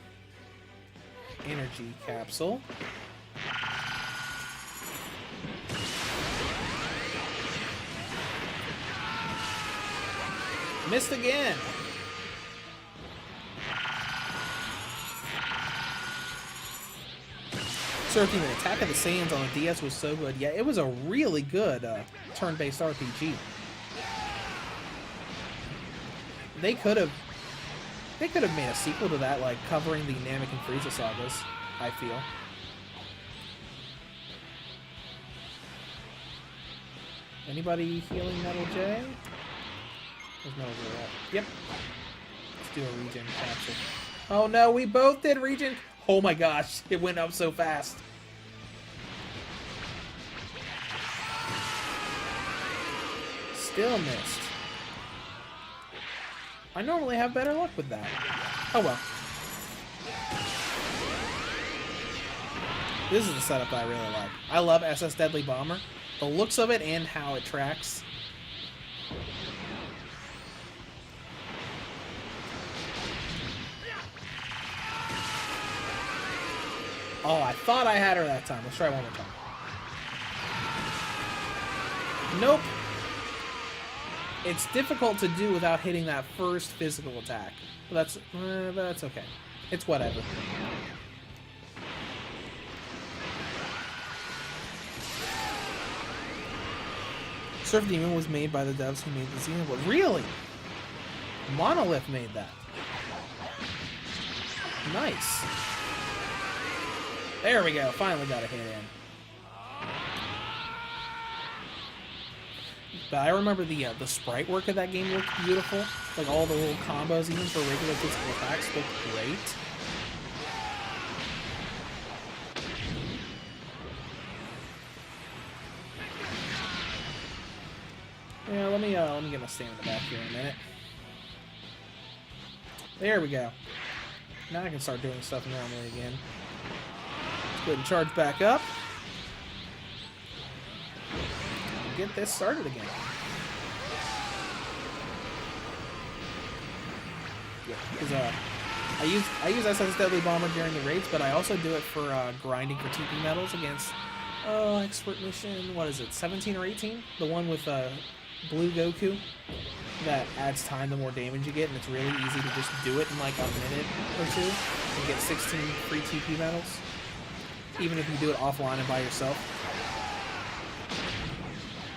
[SPEAKER 1] energy capsule. Missed again! Surf Demon, Attack of the Saiyans on the DS was so good. Yeah, it was a really good turn-based RPG. They could have made a sequel to that, like covering the Namek and Frieza sagas, I feel. Anybody healing Metal J? Where's Metal J at? Yep. Let's do a regen capsule. Oh no, we both did regen. Oh my gosh, it went up so fast. Still missed. I normally have better luck with that. Oh well. This is the setup that I really like. I love SS Deadly Bomber. The looks of it and how it tracks. Oh, I thought I had her that time. Let's try one more time. Nope. It's difficult to do without hitting that first physical attack. But that's okay. It's whatever. Surf Demon was made by the devs who made the Xenoverse. Really? Monolith made that. Nice. There we go. Finally got a hit in. But I remember the sprite work of that game looked beautiful. Like all the little combos, even for regular physical attacks, looked great. Yeah, let me get my stand in the back here in a minute. There we go. Now I can start doing stuff normally again. Let's go ahead and charge back up. Get this started again. Yeah, because I use SS Deadly Bomber during the raids, but I also do it for grinding for TP medals against expert mission. What is it? 17 or 18? The one with Blue Goku that adds time the more damage you get, and it's really easy to just do it in like a minute or two and get 16 free TP medals, even if you do it offline and by yourself.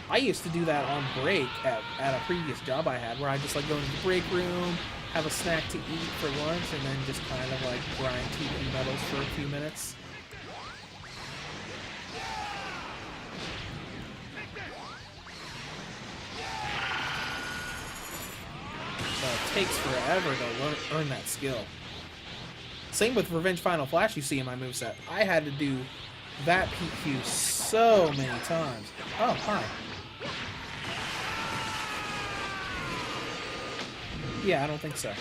[SPEAKER 1] I used to do that on break at a previous job I had, where I just like go into the break room, have a snack to eat for lunch, and then just kind of like grind TP medals for a few minutes. So it takes forever to earn that skill. Same with Revenge Final Flash you see in my moveset. I had to do that PQ so many times. Oh, hi. Yeah, I don't think so.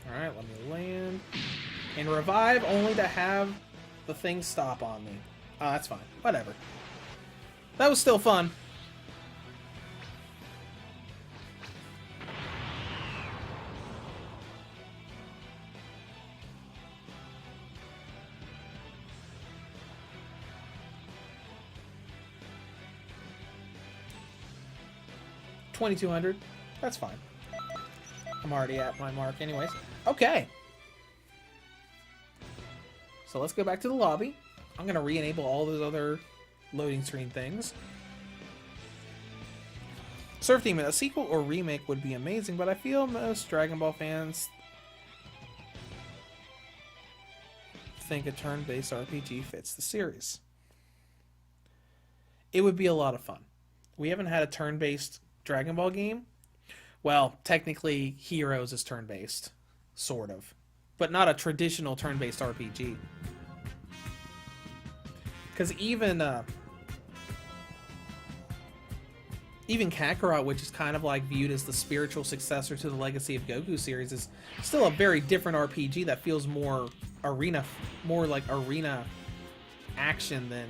[SPEAKER 1] Alright, let me land. And revive only to have the thing stop on me. Oh, that's fine. Whatever. That was still fun. $2,200. That's fine. I'm already at my mark anyways. Okay. So let's go back to the lobby. I'm going to re-enable all those other loading screen things. Surf Demon, a sequel or remake would be amazing, but I feel most Dragon Ball fans think a turn-based RPG fits the series. It would be a lot of fun. We haven't had a turn-based Dragon Ball game. Well, technically, Heroes is turn-based. Sort of. But not a traditional turn-based RPG. Because even Kakarot, which is kind of like viewed as the spiritual successor to the Legacy of Goku series, is still a very different RPG that feels more like arena action than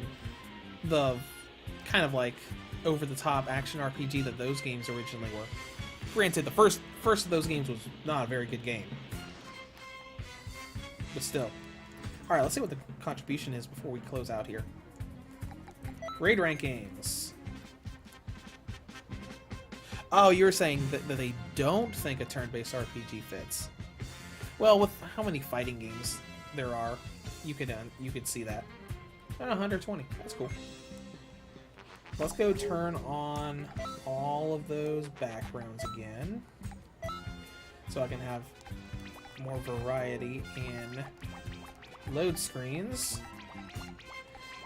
[SPEAKER 1] the kind of like over-the-top action RPG that those games originally were. Granted, the first of those games was not a very good game. But still. Alright, let's see what the contribution is before we close out here. Raid rankings. Oh, you were saying that they don't think a turn-based RPG fits. Well, with how many fighting games there are, you could see that. 120. That's cool. Let's go turn on all of those backgrounds again, so I can have more variety in load screens.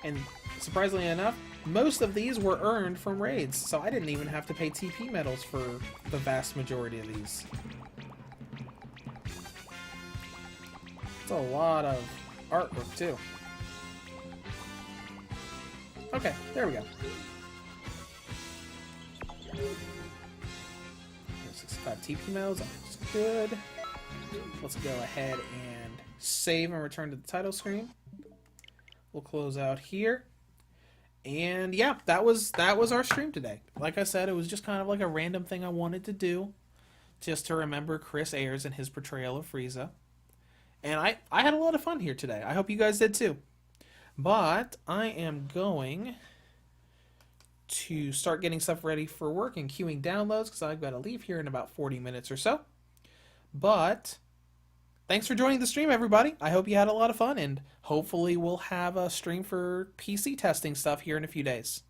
[SPEAKER 1] And surprisingly enough, most of these were earned from raids, so I didn't even have to pay TP medals for the vast majority of these. It's a lot of artwork, too. Okay, there we go. 65 TP modes, that looks good. Let's go ahead and save and return to the title screen. We'll close out here. And yeah, that was our stream today. Like I said, it was just kind of like a random thing I wanted to do, just to remember Chris Ayres and his portrayal of Frieza. And I had a lot of fun here today. I hope you guys did too. But I am going to start getting stuff ready for work and queuing downloads because I've got to leave here in about 40 minutes or so. But thanks for joining the stream, everybody. I hope you had a lot of fun, and hopefully we'll have a stream for PC testing stuff here in a few days.